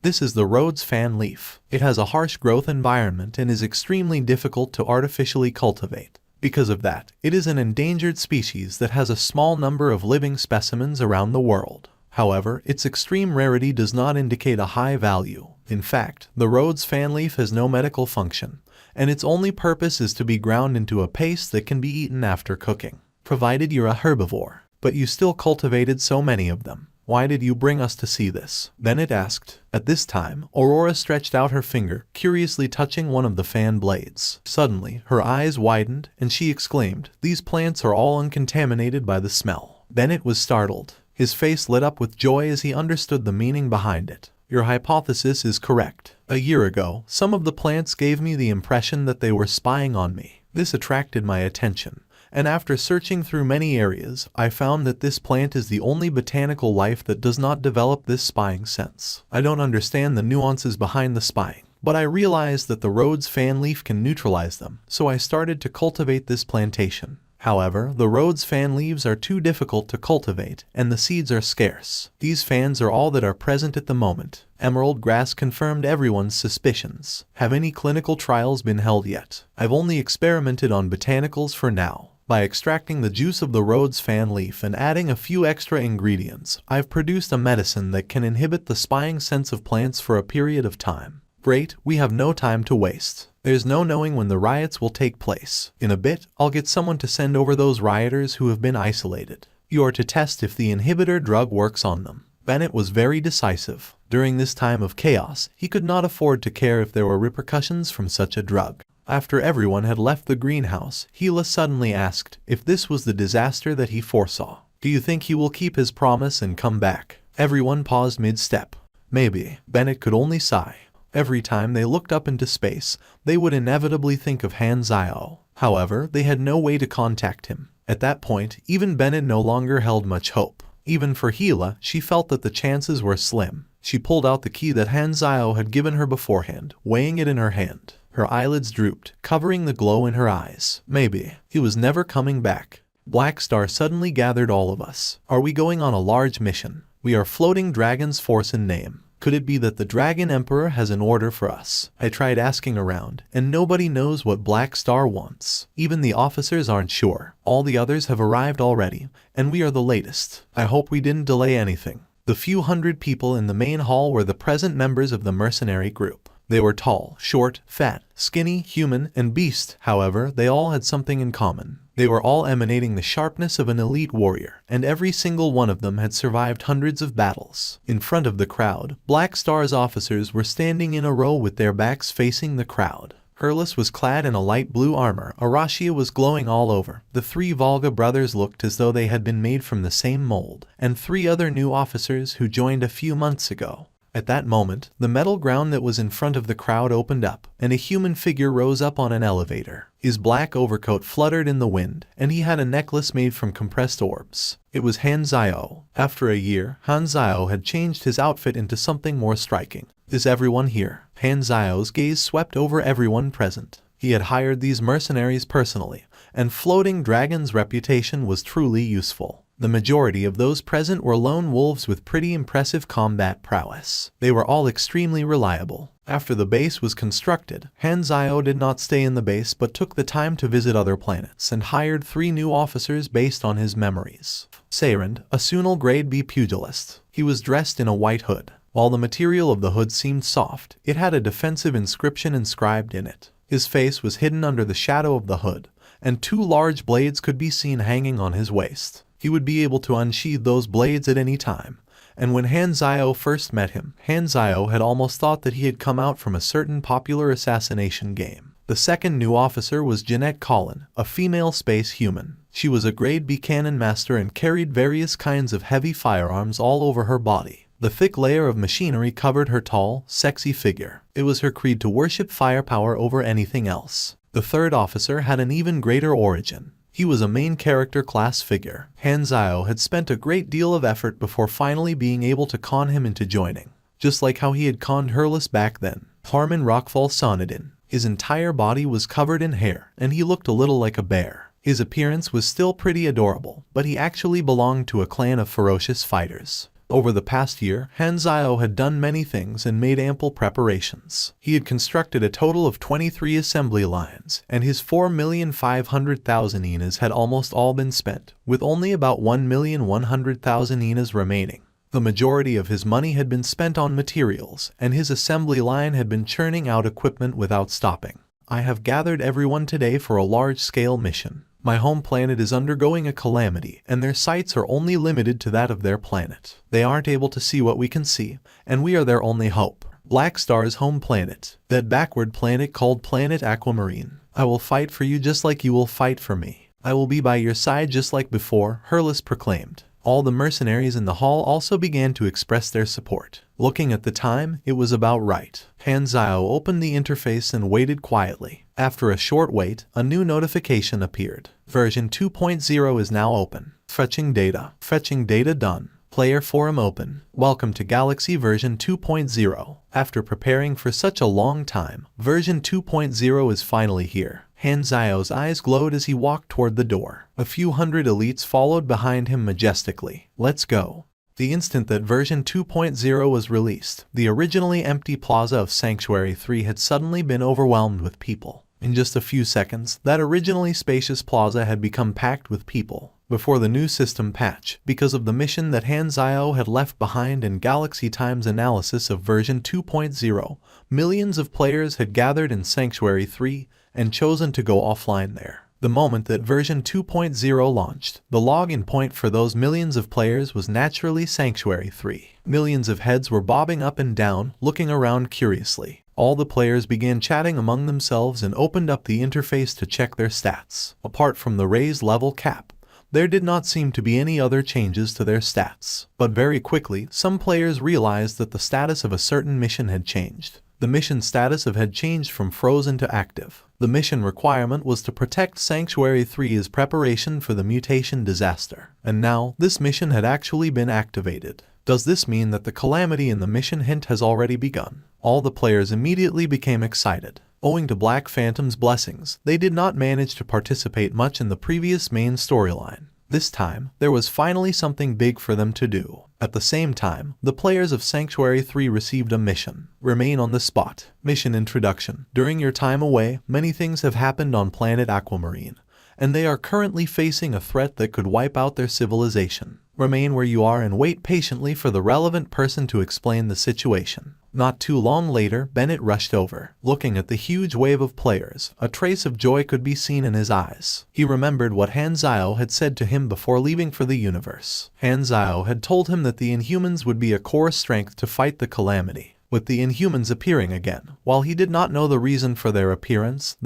This is the Rhodes fan leaf. It has a harsh growth environment and is extremely difficult to artificially cultivate. Because of that, it is an endangered species that has a small number of living specimens around the world. However, its extreme rarity does not indicate a high value. In fact, the Rhodes fan leaf has no medical function, and its only purpose is to be ground into a paste that can be eaten after cooking. Provided you're a herbivore, but you still cultivated so many of them. Why did you bring us to see this? Bennett asked. At this time, Aurora stretched out her finger, curiously touching one of the fan blades. Suddenly, her eyes widened, and she exclaimed, "These plants are all uncontaminated by the smell." Bennett was startled. His face lit up with joy as he understood the meaning behind it. Your hypothesis is correct. A year ago, some of the plants gave me the impression that they were spying on me. This attracted my attention, and after searching through many areas, I found that this plant is the only botanical life that does not develop this spying sense. I don't understand the nuances behind the spying, but I realized that the Rhodes fan leaf can neutralize them, so I started to cultivate this plantation. However, the Rhodes fan leaves are too difficult to cultivate, and the seeds are scarce. These fans are all that are present at the moment. Emerald grass confirmed everyone's suspicions. Have any clinical trials been held yet? I've only experimented on botanicals for now. By extracting the juice of the Rhodes fan leaf and adding a few extra ingredients, I've produced a medicine that can inhibit the spying sense of plants for a period of time. Great, we have no time to waste. There's no knowing when the riots will take place. In a bit, I'll get someone to send over those rioters who have been isolated. You are to test if the inhibitor drug works on them. Bennett was very decisive. During this time of chaos, he could not afford to care if there were repercussions from such a drug. After everyone had left the greenhouse, Gila suddenly asked if this was the disaster that he foresaw. Do you think he will keep his promise and come back? Everyone paused mid-step. Maybe. Bennett could only sigh. Every time they looked up into space, they would inevitably think of Han Zio. However, they had no way to contact him. At that point, even Bennett no longer held much hope. Even for Gila, she felt that the chances were slim. She pulled out the key that Han Zio had given her beforehand, weighing it in her hand. Her eyelids drooped, covering the glow in her eyes. Maybe. He was never coming back. Black Star suddenly gathered all of us. Are we going on a large mission? We are floating Dragon's force in name. Could it be that the Dragon Emperor has an order for us? I tried asking around, and nobody knows what Black Star wants. Even the officers aren't sure. All the others have arrived already, and we are the latest. I hope we didn't delay anything. The few hundred people in the main hall were the present members of the mercenary group. They were tall, short, fat, skinny, human, and beast. However, they all had something in common. They were all emanating the sharpness of an elite warrior, and every single one of them had survived hundreds of battles. In front of the crowd, Black Star's officers were standing in a row with their backs facing the crowd. Hurles was clad in a light blue armor. Arashia was glowing all over. The three Volga brothers looked as though they had been made from the same mold, and three other new officers who joined a few months ago. At that moment, the metal ground that was in front of the crowd opened up, and a human figure rose up on an elevator. His black overcoat fluttered in the wind, and he had a necklace made from compressed orbs. It was Han Zio. After a year, Han Zio had changed his outfit into something more striking. Is everyone here? Han Zio's gaze swept over everyone present. He had hired these mercenaries personally, and Floating Dragon's reputation was truly useful. The majority of those present were lone wolves with pretty impressive combat prowess. They were all extremely reliable. After the base was constructed, Han Zio did not stay in the base but took the time to visit other planets and hired 3 new officers based on his memories. Sayrand, a Sunal Grade B pugilist. He was dressed in a white hood. While the material of the hood seemed soft, it had a defensive inscription inscribed in it. His face was hidden under the shadow of the hood, and 2 large blades could be seen hanging on his waist. He would be able to unsheathe those blades at any time, and when Han Zio first met him, Han Zio had almost thought that he had come out from a certain popular assassination game. The second new officer was Jeanette Collin, a female space human. She was a Grade B cannon master and carried various kinds of heavy firearms all over her body. The thick layer of machinery covered her tall, sexy figure. It was her creed to worship firepower over anything else. The third officer had an even greater origin. He was a main character class figure. Han Zio had spent a great deal of effort before finally being able to con him into joining, just like how he had conned Hurles back then. Harmon Rockfall Sonadin. His entire body was covered in hair, and he looked a little like a bear. His appearance was still pretty adorable, but he actually belonged to a clan of ferocious fighters. Over the past year, Hanzio had done many things and made ample preparations. He had constructed a total of 23 assembly lines, and his 4,500,000 inas had almost all been spent, with only about 1,100,000 inas remaining. The majority of his money had been spent on materials, and his assembly line had been churning out equipment without stopping. I have gathered everyone today for a large-scale mission. My home planet is undergoing a calamity, and their sights are only limited to that of their planet. They aren't able to see what we can see, and we are their only hope. Black Star's home planet, that backward planet called Planet Aquamarine. I will fight for you just like you will fight for me. I will be by your side just like before, Hurlis proclaimed. All the mercenaries in the hall also began to express their support. Looking at the time, it was about right. Hanzio opened the interface and waited quietly. After a short wait, a new notification appeared. Version 2.0 is now open. Fetching data. Fetching data done. Player forum open. Welcome to Galaxy version 2.0. After preparing for such a long time, version 2.0 is finally here. Hanzio's eyes glowed as he walked toward the door. A few hundred elites followed behind him majestically. Let's go. The instant that version 2.0 was released, the originally empty plaza of Sanctuary 3 had suddenly been overwhelmed with people. In just a few seconds, that originally spacious plaza had become packed with people. Before the new system patch, because of the mission that Hanzio had left behind in Galaxy Time's analysis of version 2.0, millions of players had gathered in Sanctuary 3 and chosen to go offline there. The moment that version 2.0 launched, the login point for those millions of players was naturally Sanctuary 3. Millions of heads were bobbing up and down, looking around curiously. All the players began chatting among themselves and opened up the interface to check their stats. Apart from the raised level cap, there did not seem to be any other changes to their stats. But very quickly, some players realized that the status of a certain mission had changed. The mission status had changed from frozen to active. The mission requirement was to protect Sanctuary 3 as preparation for the mutation disaster. And now, this mission had actually been activated. Does this mean that the calamity in the mission hint has already begun? All the players immediately became excited. Owing to Black Phantom's blessings, they did not manage to participate much in the previous main storyline. This time, there was finally something big for them to do. At the same time, the players of Sanctuary 3 received a mission. Remain on the spot. Mission introduction. During your time away, many things have happened on planet Aquamarine, and they are currently facing a threat that could wipe out their civilization. Remain where you are and wait patiently for the relevant person to explain the situation. Not too long later, Bennett rushed over. Looking at the huge wave of players, a trace of joy could be seen in his eyes. He remembered what Hanzio had said to him before leaving for the universe. Hanzio had told him that the Inhumans would be a core strength to fight the calamity. With the Inhumans appearing again, while he did not know the reason for their appearance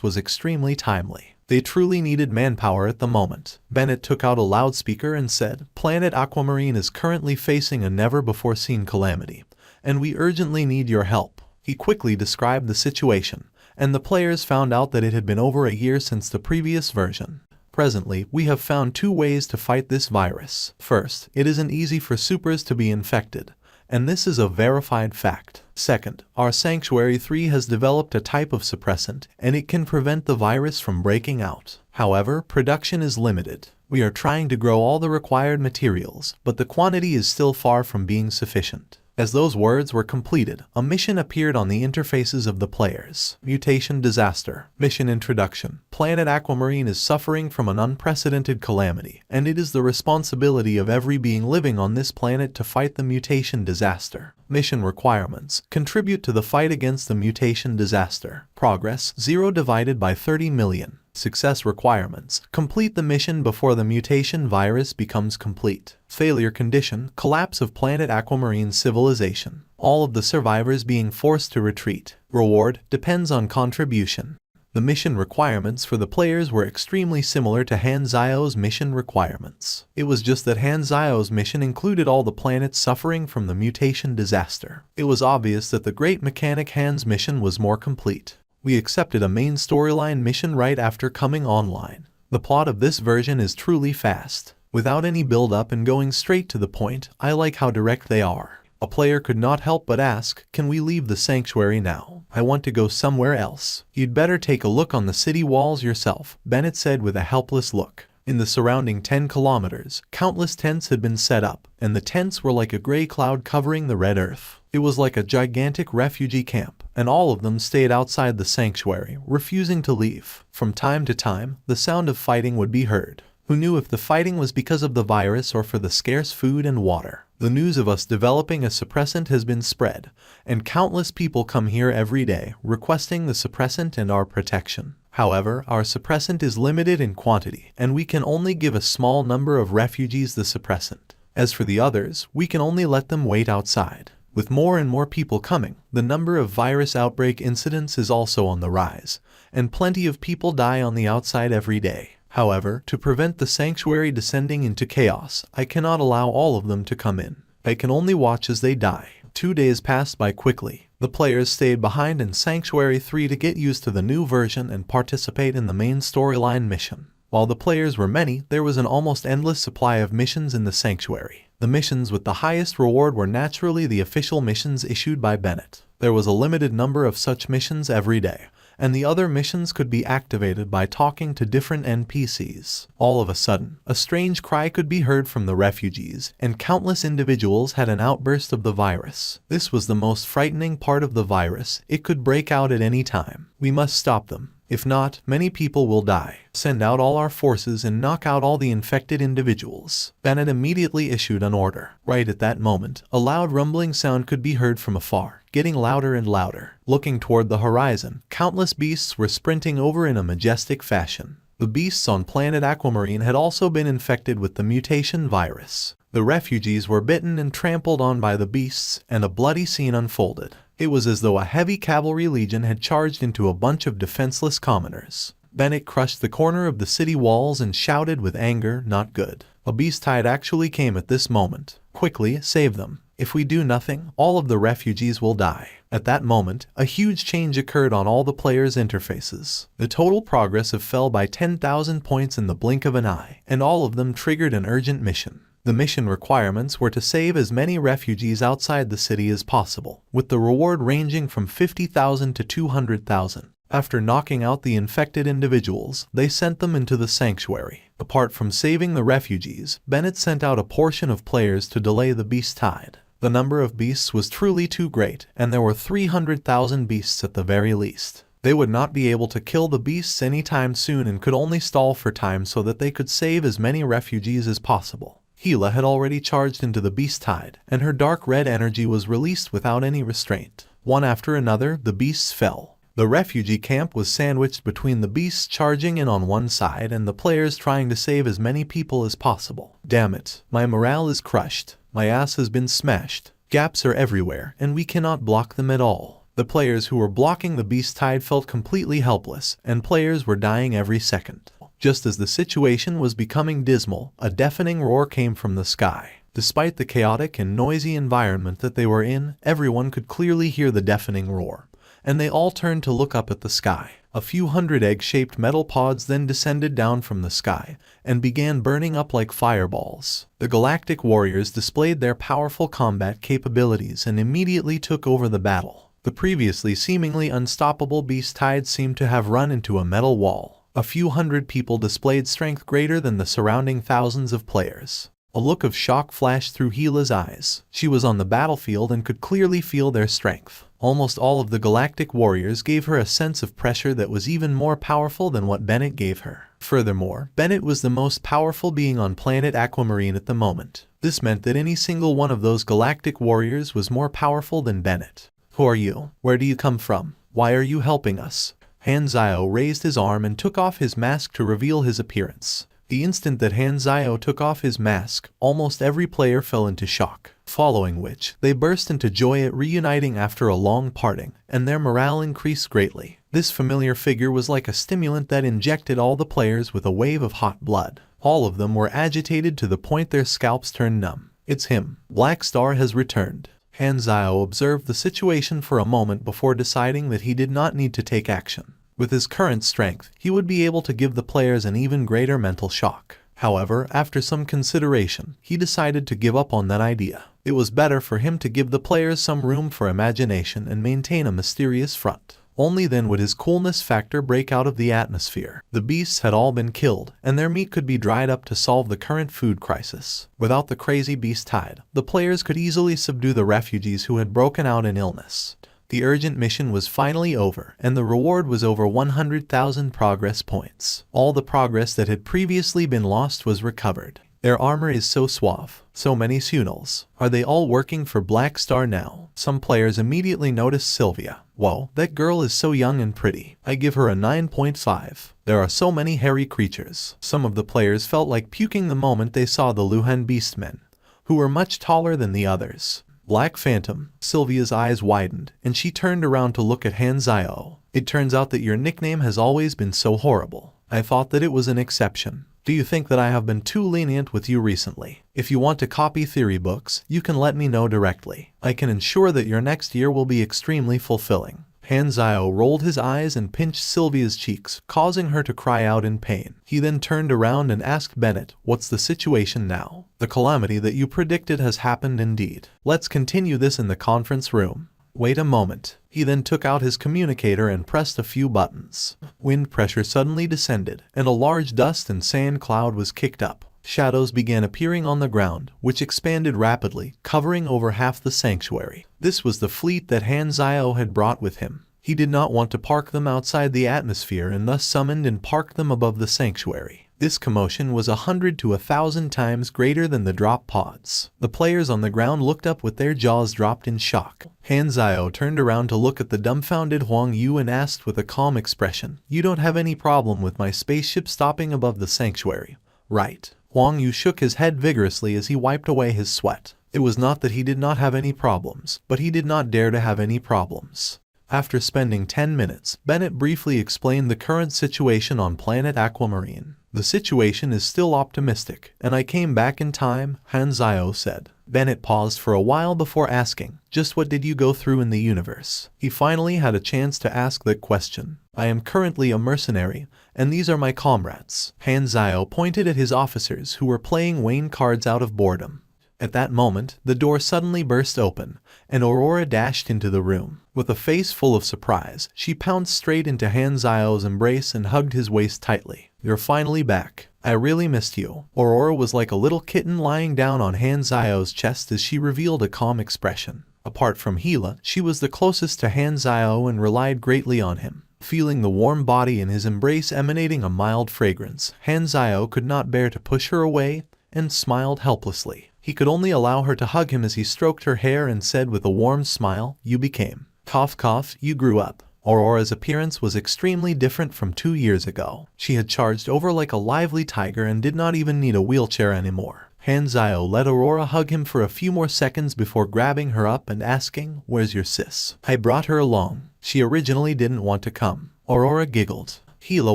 was extremely timely. They truly needed manpower at the moment. Bennett took out a loudspeaker and said, "Planet Aquamarine is currently facing a never-before-seen calamity, and we urgently need your help." He quickly described the situation, and the players found out that it had been over a year since the previous version. Presently, we have found two ways to fight this virus. First, it isn't easy for supers to be infected, and this is a verified fact. Second, our Sanctuary 3 has developed a type of suppressant, and it can prevent the virus from breaking out. However, production is limited. We are trying to grow all the required materials, but the quantity is still far from being sufficient. As those words were completed, a mission appeared on the interfaces of the players. Mutation disaster. Mission introduction. Planet Aquamarine is suffering from an unprecedented calamity, and it is the responsibility of every being living on this planet to fight the mutation disaster. Mission requirements. Contribute to the fight against the mutation disaster. Progress 0 divided by 30 million. Success requirements. Complete the mission before the mutation virus becomes complete. Failure condition. Collapse of planet Aquamarine civilization. All of the survivors being forced to retreat. Reward depends on contribution. The mission requirements for the players were extremely similar to Hanzio's mission requirements. It was just that Hanzio's mission included all the planets suffering from the mutation disaster. It was obvious that the Great Mechanic Han's mission was more complete. We accepted a main storyline mission right after coming online. The plot of this version is truly fast. Without any build-up and going straight to the point, I like how direct they are. A player could not help but ask, "Can we leave the sanctuary now? I want to go somewhere else." "You'd better take a look on the city walls yourself," Bennett said with a helpless look. In the surrounding 10 kilometers, countless tents had been set up, and the tents were like a gray cloud covering the red earth. It was like a gigantic refugee camp, and all of them stayed outside the sanctuary, refusing to leave. From time to time, the sound of fighting would be heard. Who knew if the fighting was because of the virus or for the scarce food and water? The news of us developing a suppressant has been spread, and countless people come here every day, requesting the suppressant and our protection. However, our suppressant is limited in quantity, and we can only give a small number of refugees the suppressant. As for the others, we can only let them wait outside. With more and more people coming, the number of virus outbreak incidents is also on the rise, and plenty of people die on the outside every day. However, to prevent the sanctuary descending into chaos, I cannot allow all of them to come in. I can only watch as they die. 2 days passed by quickly. The players stayed behind in Sanctuary 3 to get used to the new version and participate in the main storyline mission. While the players were many, there was an almost endless supply of missions in the Sanctuary. The missions with the highest reward were naturally the official missions issued by Bennett. There was a limited number of such missions every day, and the other missions could be activated by talking to different NPCs. All of a sudden, a strange cry could be heard from the refugees, and countless individuals had an outburst of the virus. This was the most frightening part of the virus. It could break out at any time. We must stop them. If not, many people will die. Send out all our forces and knock out all the infected individuals. Bennett immediately issued an order. Right at that moment, a loud rumbling sound could be heard from afar, getting louder and louder. Looking toward the horizon, countless beasts were sprinting over in a majestic fashion. The beasts on planet Aquamarine had also been infected with the mutation virus. The refugees were bitten and trampled on by the beasts, and a bloody scene unfolded. It was as though a heavy cavalry legion had charged into a bunch of defenseless commoners. Bennett crushed the corner of the city walls and shouted with anger, "Not good." A beast tide actually came at this moment. "Quickly, save them. If we do nothing, all of the refugees will die." At that moment, a huge change occurred on all the players' interfaces. The total progress fell by 10,000 points in the blink of an eye, and all of them triggered an urgent mission. The mission requirements were to save as many refugees outside the city as possible, with the reward ranging from 50,000 to 200,000. After knocking out the infected individuals, they sent them into the sanctuary. Apart from saving the refugees, Bennett sent out a portion of players to delay the beast tide. The number of beasts was truly too great, and there were 300,000 beasts at the very least. They would not be able to kill the beasts anytime soon and could only stall for time so that they could save as many refugees as possible. Gila had already charged into the beast tide, and her dark red energy was released without any restraint. One after another, the beasts fell. The refugee camp was sandwiched between the beasts charging in on one side and the players trying to save as many people as possible. Damn it, my morale is crushed. My ass has been smashed. Gaps are everywhere, and we cannot block them at all. The players who were blocking the beast tide felt completely helpless, and players were dying every second. Just as the situation was becoming dismal, a deafening roar came from the sky. Despite the chaotic and noisy environment that they were in, everyone could clearly hear the deafening roar, and they all turned to look up at the sky. A few hundred egg-shaped metal pods then descended down from the sky and began burning up like fireballs. The galactic warriors displayed their powerful combat capabilities and immediately took over the battle. The previously seemingly unstoppable beast tide seemed to have run into a metal wall. A few hundred people displayed strength greater than the surrounding thousands of players. A look of shock flashed through Gila's eyes. She was on the battlefield and could clearly feel their strength. Almost all of the galactic warriors gave her a sense of pressure that was even more powerful than what Bennett gave her. Furthermore, Bennett was the most powerful being on planet Aquamarine at the moment. This meant that any single one of those galactic warriors was more powerful than Bennett. "Who are you? Where do you come from? Why are you helping us?" Hanzio raised his arm and took off his mask to reveal his appearance. The instant that Hanzio took off his mask, almost every player fell into shock, following which, they burst into joy at reuniting after a long parting, and their morale increased greatly. This familiar figure was like a stimulant that injected all the players with a wave of hot blood. All of them were agitated to the point their scalps turned numb. "It's him. Black Star has returned." Hanzio observed the situation for a moment before deciding that he did not need to take action. With his current strength, he would be able to give the players an even greater mental shock. However, after some consideration, he decided to give up on that idea. It was better for him to give the players some room for imagination and maintain a mysterious front. Only then would his coolness factor break out of the atmosphere. The beasts had all been killed, and their meat could be dried up to solve the current food crisis. Without the crazy beast tide, the players could easily subdue the refugees who had broken out in illness. The urgent mission was finally over, and the reward was over 100,000 progress points. All the progress that had previously been lost was recovered. Their armor is so suave. So many Sunals. Are they all working for Black Star now? Some players immediately noticed Sylvia. Whoa, that girl is so young and pretty. I give her a 9.5. There are so many hairy creatures. Some of the players felt like puking the moment they saw the Luhan Beastmen, who were much taller than the others. Black Phantom. Sylvia's eyes widened, and she turned around to look at Han Zio. It turns out that your nickname has always been so horrible. I thought that it was an exception. Do you think that I have been too lenient with you recently? If you want to copy theory books, you can let me know directly. I can ensure that your next year will be extremely fulfilling. Han Zio rolled his eyes and pinched Sylvia's cheeks, causing her to cry out in pain. He then turned around and asked Bennett, "What's the situation now?" "The calamity that you predicted has happened indeed. Let's continue this in the conference room." "Wait a moment." He then took out his communicator and pressed a few buttons. Wind pressure suddenly descended, and a large dust and sand cloud was kicked up. Shadows began appearing on the ground, which expanded rapidly, covering over half the sanctuary. This was the fleet that Han Zio had brought with him. He did not want to park them outside the atmosphere and thus summoned and parked them above the sanctuary. This commotion was 100 to 1,000 times greater than the drop pods. The players on the ground looked up with their jaws dropped in shock. Han Zio turned around to look at the dumbfounded Huang Yu and asked with a calm expression, "You don't have any problem with my spaceship stopping above the sanctuary, right?" Huang Yu shook his head vigorously as he wiped away his sweat. It was not that he did not have any problems, but he did not dare to have any problems. After spending 10 minutes, Bennett briefly explained the current situation on planet Aquamarine. "The situation is still optimistic, and I came back in time," Han Zio said. Bennett paused for a while before asking, "Just what did you go through in the universe?" He finally had a chance to ask that question. "I am currently a mercenary, and these are my comrades." Han Zio pointed at his officers who were playing Wayne cards out of boredom. At that moment, the door suddenly burst open, and Aurora dashed into the room. With a face full of surprise, she pounced straight into Han Zio's embrace and hugged his waist tightly. "You're finally back. I really missed you." Aurora was like a little kitten lying down on Han Zio's chest as she revealed a calm expression. Apart from Gila, she was the closest to Han Zio and relied greatly on him. Feeling the warm body in his embrace emanating a mild fragrance, Han Zio could not bear to push her away and smiled helplessly. He could only allow her to hug him as he stroked her hair and said with a warm smile, "You became. Cough cough, you grew up." Aurora's appearance was extremely different from 2 years ago. She had charged over like a lively tiger and did not even need a wheelchair anymore. Han Zio let Aurora hug him for a few more seconds before grabbing her up and asking, "Where's your sis?" "I brought her along. She originally didn't want to come." Aurora giggled. Gila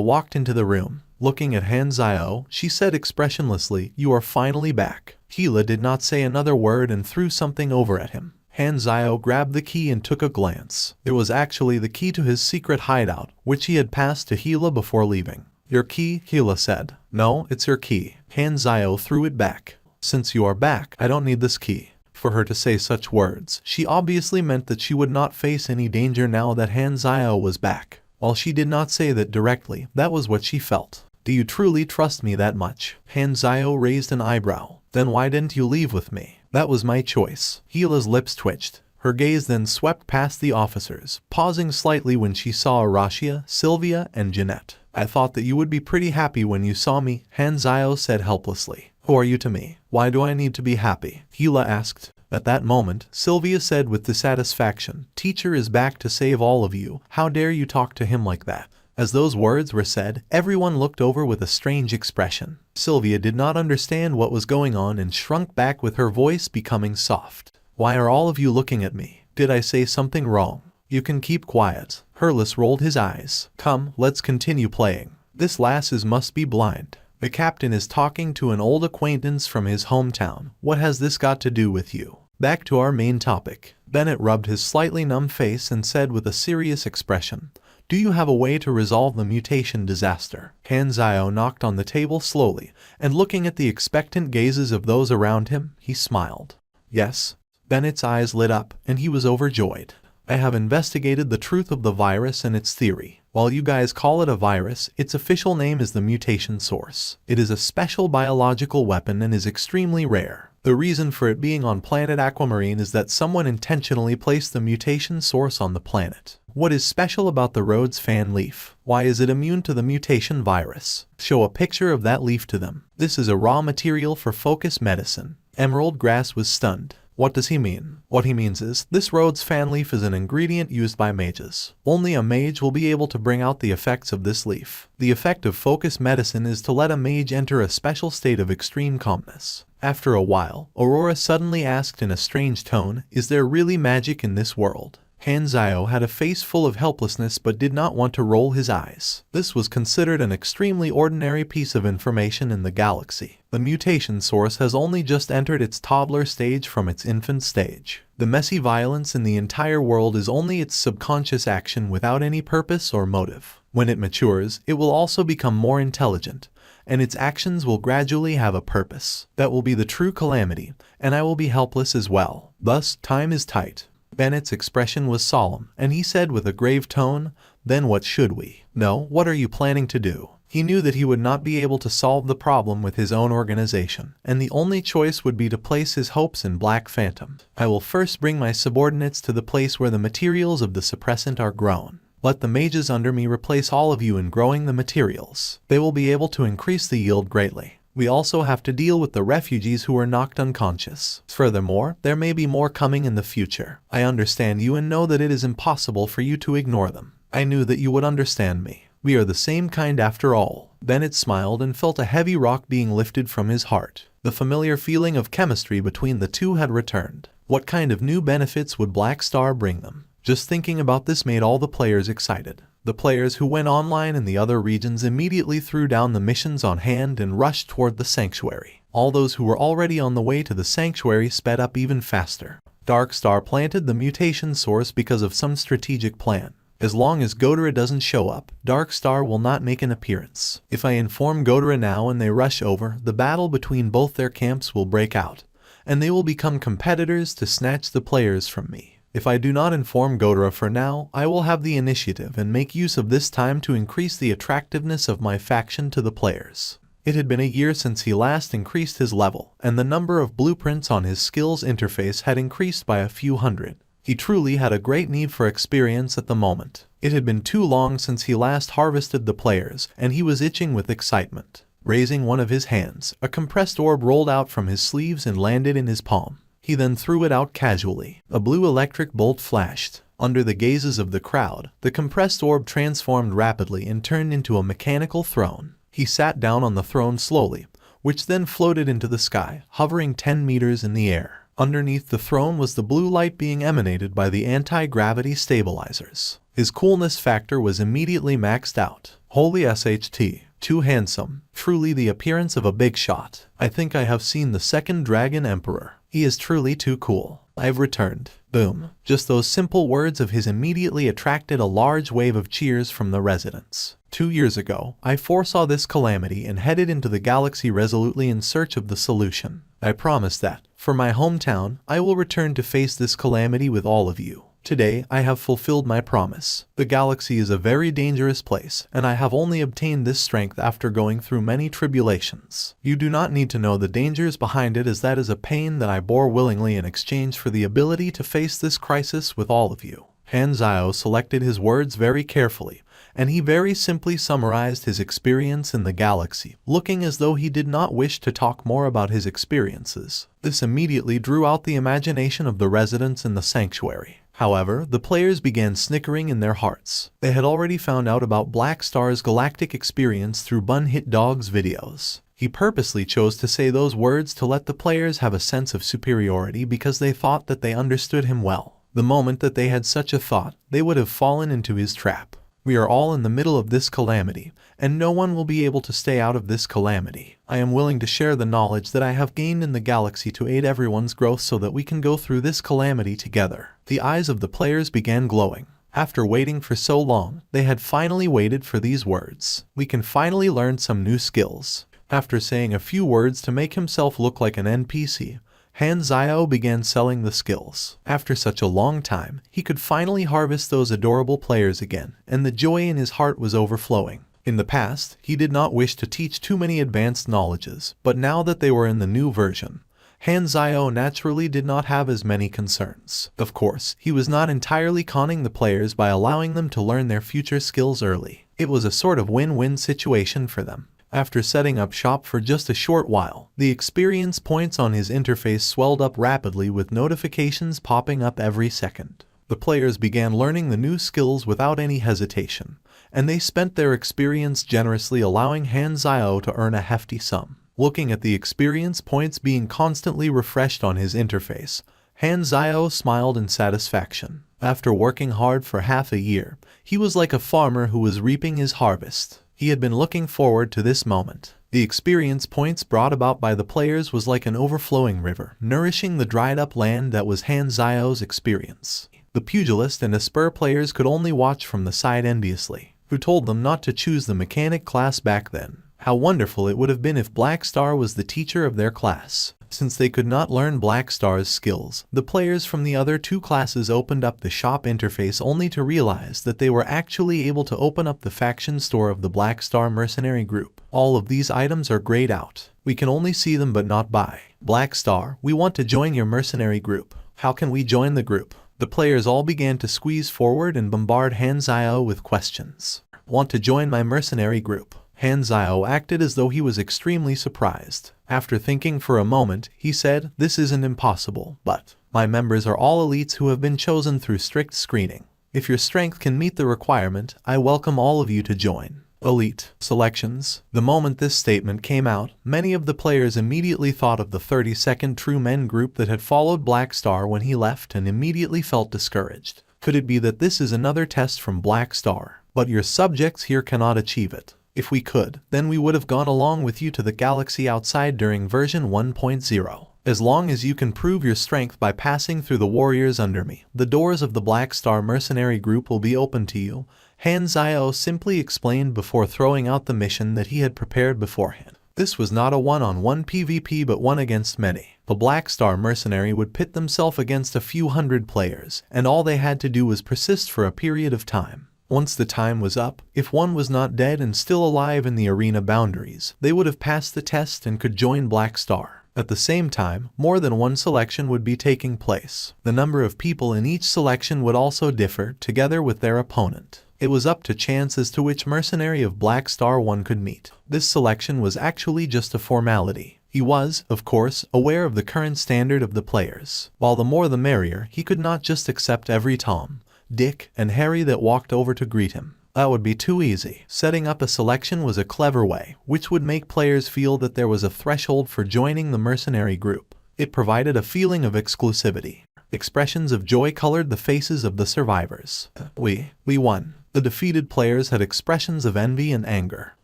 walked into the room. Looking at Han Zio, she said expressionlessly, "You are finally back." Gila did not say another word and threw something over at him. Han Zio grabbed the key and took a glance. It was actually the key to his secret hideout, which he had passed to Gila before leaving. "Your key?" Gila said. "No, it's your key." Han Zio threw it back. "Since you are back, I don't need this key." For her to say such words, she obviously meant that she would not face any danger now that Han Zio was back. While she did not say that directly, that was what she felt. "Do you truly trust me that much?" Han Zio raised an eyebrow. "Then why didn't you leave with me?" "That was my choice." Gila's lips twitched. Her gaze then swept past the officers, pausing slightly when she saw Arashia, Sylvia, and Jeanette. "I thought that you would be pretty happy when you saw me," Han Zio said helplessly. "Who are you to me? Why do I need to be happy?" Gila asked. At that moment, Sylvia said with dissatisfaction, "Teacher is back to save all of you. How dare you talk to him like that?" As those words were said, everyone looked over with a strange expression. Sylvia did not understand what was going on and shrunk back with her voice becoming soft. "Why are all of you looking at me? Did I say something wrong?" "You can keep quiet." Hurless rolled his eyes. "Come, let's continue playing. This lasses must be blind. The captain is talking to an old acquaintance from his hometown. What has this got to do with you?" Back to our main topic. Bennett rubbed his slightly numb face and said with a serious expression, "Do you have a way to resolve the mutation disaster?" Han Zio knocked on the table slowly, and looking at the expectant gazes of those around him, he smiled. "Yes." Bennett's eyes lit up, and he was overjoyed. I have investigated the truth of the virus and its theory. While you guys call it a virus, its official name is the mutation source. It is a special biological weapon and is extremely rare. The reason for it being on planet Aquamarine is that someone intentionally placed the mutation source on the planet. What is special about the Rhodes fan leaf? Why is it immune to the mutation virus? Show a picture of that leaf to them. This is a raw material for focus medicine. Emerald Grass was stunned. What does he mean? What he means is, this Rhodes fan leaf is an ingredient used by mages. Only a mage will be able to bring out the effects of this leaf. The effect of focus medicine is to let a mage enter a special state of extreme calmness. After a while, Aurora suddenly asked in a strange tone, "Is there really magic in this world?" Hanzio had a face full of helplessness but did not want to roll his eyes. This was considered an extremely ordinary piece of information in the galaxy. The mutation source has only just entered its toddler stage from its infant stage. The messy violence in the entire world is only its subconscious action without any purpose or motive. When it matures, it will also become more intelligent, and its actions will gradually have a purpose. That will be the true calamity, and I will be helpless as well. Thus, time is tight. Bennett's expression was solemn, and he said with a grave tone, "Then what should we? No, what are you planning to do?" He knew that he would not be able to solve the problem with his own organization, and the only choice would be to place his hopes in Black Phantom. I will first bring my subordinates to the place where the materials of the suppressant are grown. Let the mages under me replace all of you in growing the materials. They will be able to increase the yield greatly. We also have to deal with the refugees who were knocked unconscious. Furthermore, there may be more coming in the future. I understand you and know that it is impossible for you to ignore them. I knew that you would understand me. We are the same kind after all. Bennett smiled and felt a heavy rock being lifted from his heart. The familiar feeling of chemistry between the two had returned. What kind of new benefits would Black Star bring them? Just thinking about this made all the players excited. The players who went online in the other regions immediately threw down the missions on hand and rushed toward the sanctuary. All those who were already on the way to the sanctuary sped up even faster. Dark Star planted the mutation source because of some strategic plan. As long as Godera doesn't show up, Dark Star will not make an appearance. If I inform Godera now and they rush over, the battle between both their camps will break out, and they will become competitors to snatch the players from me. If I do not inform Godera for now, I will have the initiative and make use of this time to increase the attractiveness of my faction to the players. It had been a year since he last increased his level, and the number of blueprints on his skills interface had increased by a few hundred. He truly had a great need for experience at the moment. It had been too long since he last harvested the players, and he was itching with excitement. Raising one of his hands, a compressed orb rolled out from his sleeves and landed in his palm. He then threw it out casually. A blue electric bolt flashed. Under the gazes of the crowd, the compressed orb transformed rapidly and turned into a mechanical throne. He sat down on the throne slowly, which then floated into the sky, hovering 10 meters in the air. Underneath the throne was the blue light being emanated by the anti-gravity stabilizers. His coolness factor was immediately maxed out. Holy SHT. Too handsome. Truly the appearance of a big shot. I think I have seen the second Dragon Emperor. He is truly too cool. I've returned. Boom. Just those simple words of his immediately attracted a large wave of cheers from the residents. 2 years ago, I foresaw this calamity and headed into the galaxy resolutely in search of the solution. I promise that, for my hometown, I will return to face this calamity with all of you. Today, I have fulfilled my promise. The galaxy is a very dangerous place, and I have only obtained this strength after going through many tribulations. You do not need to know the dangers behind it, as that is a pain that I bore willingly in exchange for the ability to face this crisis with all of you. Hanzio selected his words very carefully, and he very simply summarized his experience in the galaxy, looking as though he did not wish to talk more about his experiences. This immediately drew out the imagination of the residents in the sanctuary. However, the players began snickering in their hearts. They had already found out about Black Star's galactic experience through Bun Hit Dog's videos. He purposely chose to say those words to let the players have a sense of superiority because they thought that they understood him well. The moment that they had such a thought, they would have fallen into his trap. We are all in the middle of this calamity, and no one will be able to stay out of this calamity. I am willing to share the knowledge that I have gained in the galaxy to aid everyone's growth so that we can go through this calamity together. The eyes of the players began glowing. After waiting for so long, they had finally waited for these words. We can finally learn some new skills. After saying a few words to make himself look like an NPC, Han Zio began selling the skills. After such a long time, he could finally harvest those adorable players again, and the joy in his heart was overflowing. In the past, he did not wish to teach too many advanced knowledges, but now that they were in the new version, Han Zio naturally did not have as many concerns. Of course, he was not entirely conning the players by allowing them to learn their future skills early. It was a sort of win-win situation for them. After setting up shop for just a short while, the experience points on his interface swelled up rapidly with notifications popping up every second. The players began learning the new skills without any hesitation, and they spent their experience generously, allowing Han Zio to earn a hefty sum. Looking at the experience points being constantly refreshed on his interface, Han Zio smiled in satisfaction. After working hard for half a year, he was like a farmer who was reaping his harvest. He had been looking forward to this moment. The experience points brought about by the players was like an overflowing river, nourishing the dried-up land that was Han Zio's experience. The pugilist and Esper players could only watch from the side enviously. Who told them not to choose the mechanic class back then? How wonderful it would have been if Black Star was the teacher of their class. Since they could not learn Black Star's skills, the players from the other two classes opened up the shop interface only to realize that they were actually able to open up the faction store of the Black Star mercenary group. All of these items are grayed out. We can only see them but not buy. Black Star, we want to join your mercenary group. How can we join the group? The players all began to squeeze forward and bombard Han Zio with questions. Want to join my mercenary group? Han Zio acted as though he was extremely surprised. After thinking for a moment, he said, "This isn't impossible, but my members are all elites who have been chosen through strict screening. If your strength can meet the requirement, I welcome all of you to join." Elite selections. The moment this statement came out, many of the players immediately thought of the 32nd True Men group that had followed Black Star when he left and immediately felt discouraged. Could it be that this is another test from Black Star? But your subjects here cannot achieve it. If we could, then we would have gone along with you to the galaxy outside during version 1.0. As long as you can prove your strength by passing through the warriors under me, the doors of the Black Star mercenary group will be open to you, Han Zio simply explained before throwing out the mission that he had prepared beforehand. This was not a one-on-one PvP but one against many. The Black Star mercenary would pit themselves against a few hundred players, and all they had to do was persist for a period of time. Once the time was up, if one was not dead and still alive in the arena boundaries, they would have passed the test and could join Black Star. At the same time, more than one selection would be taking place. The number of people in each selection would also differ, together with their opponent. It was up to chance as to which mercenary of Black Star one could meet. This selection was actually just a formality. He was, of course, aware of the current standard of the players. While the more the merrier, he could not just accept every Tom, Dick, and Harry that walked over to greet him. That would be too easy. Setting up a selection was a clever way, which would make players feel that there was a threshold for joining the mercenary group. It provided a feeling of exclusivity. Expressions of joy colored the faces of the survivors. We won. The defeated players had expressions of envy and anger.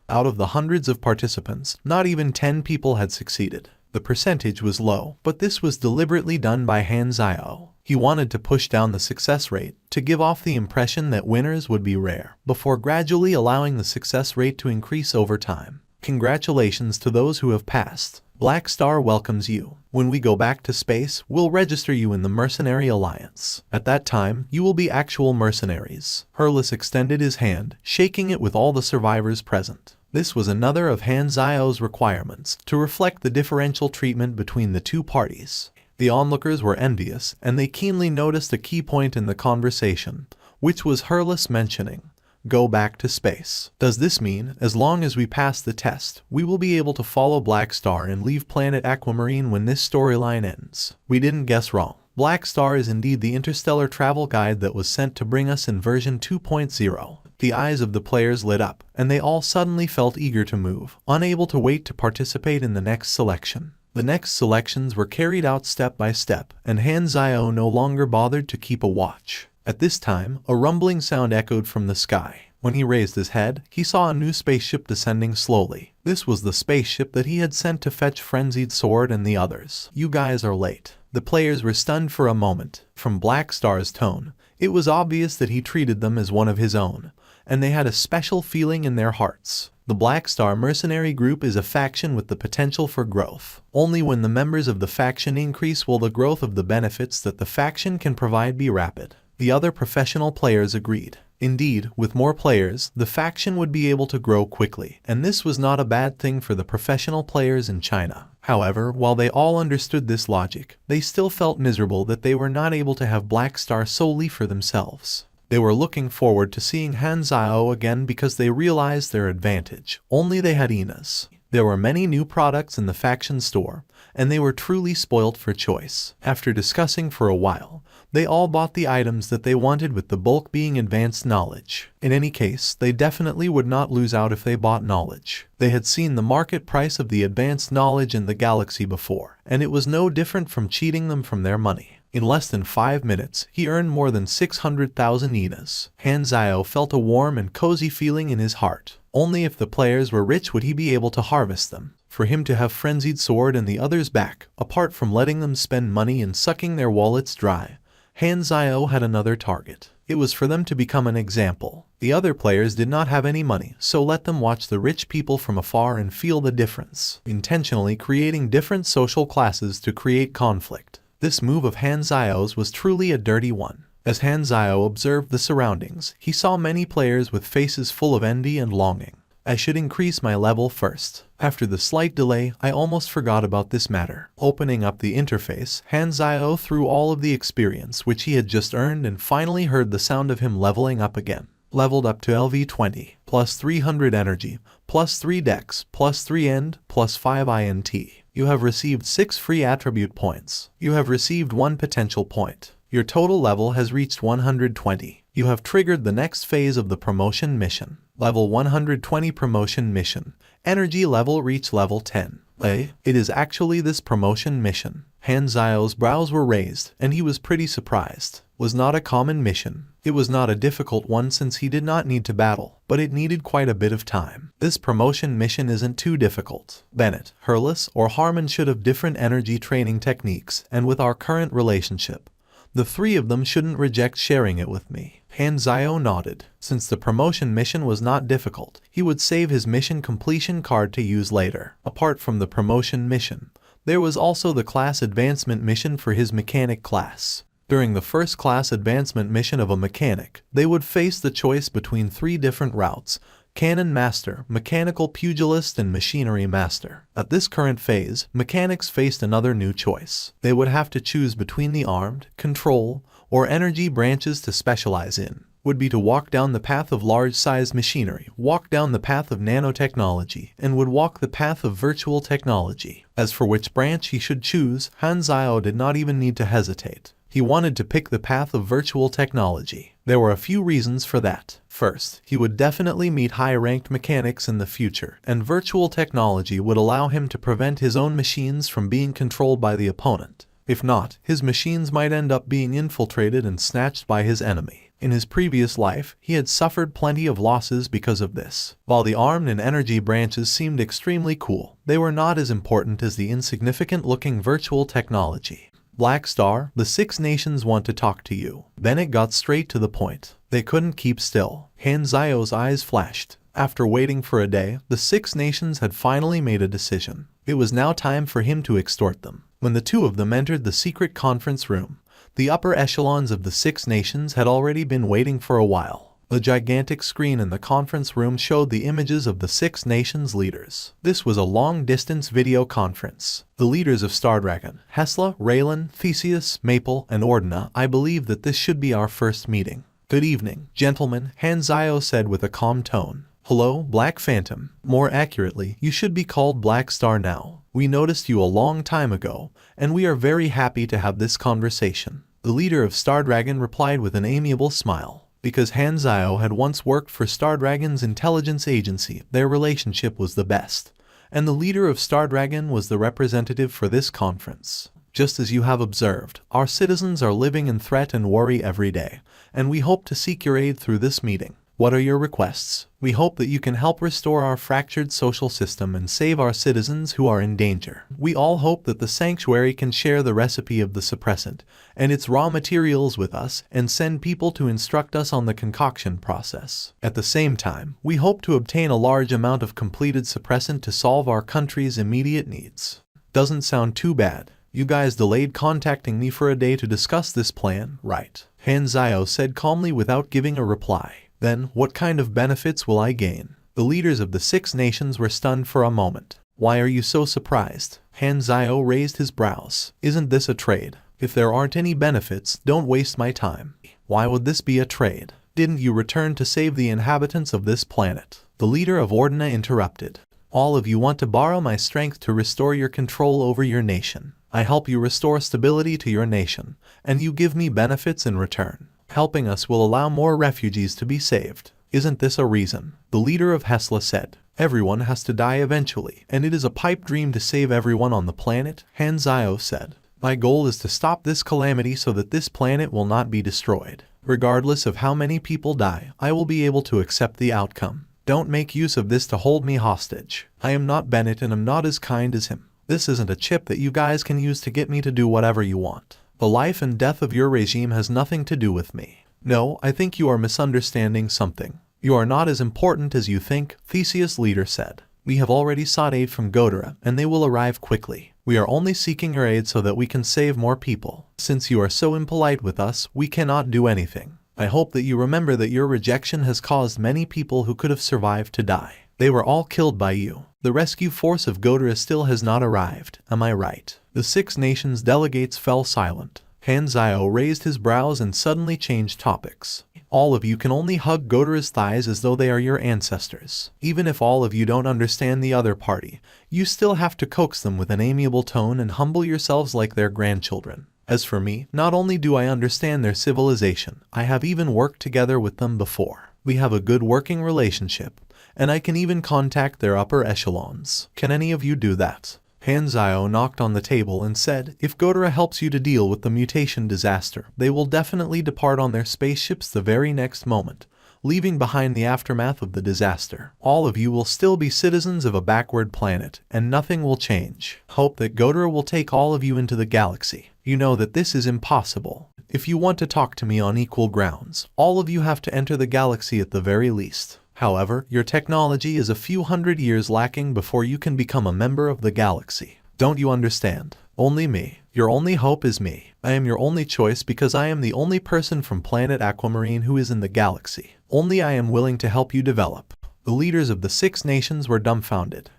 Out of the hundreds of participants, not even 10 people had succeeded. The percentage was low, but this was deliberately done by Han Zio. He wanted to push down the success rate, to give off the impression that winners would be rare, before gradually allowing the success rate to increase over time. Congratulations to those who have passed. Black Star welcomes you. When we go back to space, we'll register you in the Mercenary Alliance. At that time, you will be actual mercenaries. Hurlus extended his hand, shaking it with all the survivors present. This was another of Han Zio's requirements, to reflect the differential treatment between the two parties. The onlookers were envious, and they keenly noticed a key point in the conversation, which was Hurlus mentioning, "Go back to space." Does this mean, as long as we pass the test, we will be able to follow Black Star and leave planet Aquamarine when this storyline ends? We didn't guess wrong. Black Star is indeed the interstellar travel guide that was sent to bring us in version 2.0. The eyes of the players lit up, and they all suddenly felt eager to move, unable to wait to participate in the next selection. The next selections were carried out step by step, and Han Zio no longer bothered to keep a watch. At this time, a rumbling sound echoed from the sky. When he raised his head, he saw a new spaceship descending slowly. This was the spaceship that he had sent to fetch Frenzied Sword and the others. "You guys are late." The players were stunned for a moment. From Black Star's tone, it was obvious that he treated them as one of his own, and they had a special feeling in their hearts. The Black Star Mercenary Group is a faction with the potential for growth. Only when the members of the faction increase will the growth of the benefits that the faction can provide be rapid. The other professional players agreed. Indeed, with more players, the faction would be able to grow quickly, and this was not a bad thing for the professional players in China. However, while they all understood this logic, they still felt miserable that they were not able to have Black Star solely for themselves. They were looking forward to seeing Han Zhao again because they realized their advantage. Only they had Ina's. There were many new products in the faction store, and they were truly spoilt for choice. After discussing for a while, they all bought the items that they wanted, with the bulk being advanced knowledge. In any case, they definitely would not lose out if they bought knowledge. They had seen the market price of the advanced knowledge in the galaxy before, and it was no different from cheating them from their money. In less than 5 minutes, he earned more than 600,000 Inas. Han Zhao felt a warm and cozy feeling in his heart. Only if the players were rich would he be able to harvest them. For him to have Frenzied Sword and the others back, apart from letting them spend money and sucking their wallets dry, Han Zhao had another target. It was for them to become an example. The other players did not have any money, so let them watch the rich people from afar and feel the difference, intentionally creating different social classes to create conflict. This move of Han Zhao's was truly a dirty one. As Han Zhao observed the surroundings, he saw many players with faces full of envy and longing. I should increase my level first. After the slight delay, I almost forgot about this matter. Opening up the interface, Han Zhao threw all of the experience which he had just earned and finally heard the sound of him leveling up again. Leveled up to LV20, plus 300 energy, plus 3 dex, plus 3 end, plus 5 int. You have received 6 free attribute points. You have received 1 potential point. Your total level has reached 120. You have triggered the next phase of the promotion mission. Level 120 promotion mission. Energy level reach level 10. It is actually this promotion mission. Han Zhao's brows were raised, and he was pretty surprised. Was not a common mission. It was not a difficult one since he did not need to battle, but it needed quite a bit of time. This promotion mission isn't too difficult. Bennett, Hurlis, or Harmon should have different energy training techniques, and with our current relationship, the 3 of them shouldn't reject sharing it with me. Han Zhao nodded. Since the promotion mission was not difficult, he would save his mission completion card to use later. Apart from the promotion mission, there was also the class advancement mission for his mechanic class. During the first class advancement mission of a mechanic, they would face the choice between 3 different routes: Cannon Master, Mechanical Pugilist, and Machinery Master. At this current phase, mechanics faced another new choice. They would have to choose between the armed, control, or energy branches to specialize in. Would be to walk down the path of large-sized machinery, walk down the path of nanotechnology, and would walk the path of virtual technology. As for which branch he should choose, Han Zhao did not even need to hesitate. He wanted to pick the path of virtual technology. There were a few reasons for that. First, he would definitely meet high-ranked mechanics in the future, and virtual technology would allow him to prevent his own machines from being controlled by the opponent. If not, his machines might end up being infiltrated and snatched by his enemy. In his previous life, he had suffered plenty of losses because of this. While the armed and energy branches seemed extremely cool, they were not as important as the insignificant-looking virtual technology. Black Star, the 6 nations want to talk to you. Then it got straight to the point. They couldn't keep still. Han Zhao's eyes flashed. After waiting for a day, the 6 nations had finally made a decision. It was now time for him to extort them. When the 2 of them entered the secret conference room, the upper echelons of the 6 nations had already been waiting for a while. A gigantic screen in the conference room showed the images of the 6 nations' leaders. This was a long-distance video conference. The leaders of Stardragon, Hesla, Raylan, Theseus, Maple, and Ordina. I believe that this should be our first meeting. Good evening, gentlemen, Han Zhao said with a calm tone. Hello, Black Phantom. More accurately, you should be called Black Star now. We noticed you a long time ago, and we are very happy to have this conversation. The leader of Stardragon replied with an amiable smile. Because Han Zhao had once worked for Stardragon's intelligence agency, their relationship was the best, and the leader of Stardragon was the representative for this conference. Just as you have observed, our citizens are living in threat and worry every day, and we hope to seek your aid through this meeting. What are your requests? We hope that you can help restore our fractured social system and save our citizens who are in danger. We all hope that the sanctuary can share the recipe of the suppressant and its raw materials with us and send people to instruct us on the concoction process. At the same time, we hope to obtain a large amount of completed suppressant to solve our country's immediate needs. Doesn't sound too bad. You guys delayed contacting me for a day to discuss this plan, right? Han Zio said calmly without giving a reply. Then, what kind of benefits will I gain? The leaders of the 6 nations were stunned for a moment. Why are you so surprised? Han Zio raised his brows. Isn't this a trade? If there aren't any benefits, don't waste my time. Why would this be a trade? Didn't you return to save the inhabitants of this planet? The leader of Ordina interrupted. All of you want to borrow my strength to restore your control over your nation. I help you restore stability to your nation, and you give me benefits in return. Helping us will allow more refugees to be saved. Isn't this a reason? The leader of Hesla said. Everyone has to die eventually, and it is a pipe dream to save everyone on the planet, Han Zio said. My goal is to stop this calamity so that this planet will not be destroyed. Regardless of how many people die, I will be able to accept the outcome. Don't make use of this to hold me hostage. I am not Bennett and am not as kind as him. This isn't a chip that you guys can use to get me to do whatever you want. The life and death of your regime has nothing to do with me. No, I think you are misunderstanding something. You are not as important as you think, Theseus' leader said. We have already sought aid from Godera, and they will arrive quickly. We are only seeking your aid so that we can save more people. Since you are so impolite with us, we cannot do anything. I hope that you remember that your rejection has caused many people who could have survived to die. They were all killed by you. The rescue force of Godera still has not arrived, am I right? The 6 nations delegates fell silent. Han Zio raised his brows and suddenly changed topics. All of you can only hug Godera's thighs as though they are your ancestors. Even if all of you don't understand the other party, you still have to coax them with an amiable tone and humble yourselves like their grandchildren. As for me, not only do I understand their civilization, I have even worked together with them before. We have a good working relationship, and I can even contact their upper echelons. Can any of you do that? Han Zio knocked on the table and said, if Godera helps you to deal with the mutation disaster, they will definitely depart on their spaceships the very next moment, leaving behind the aftermath of the disaster. All of you will still be citizens of a backward planet, and nothing will change. Hope that Godera will take all of you into the galaxy. You know that this is impossible. If you want to talk to me on equal grounds, all of you have to enter the galaxy at the very least. However, your technology is a few hundred years lacking before you can become a member of the galaxy. Don't you understand? Only me. Your only hope is me. I am your only choice because I am the only person from planet Aquamarine who is in the galaxy. Only I am willing to help you develop. The leaders of the 6 nations were dumbfounded.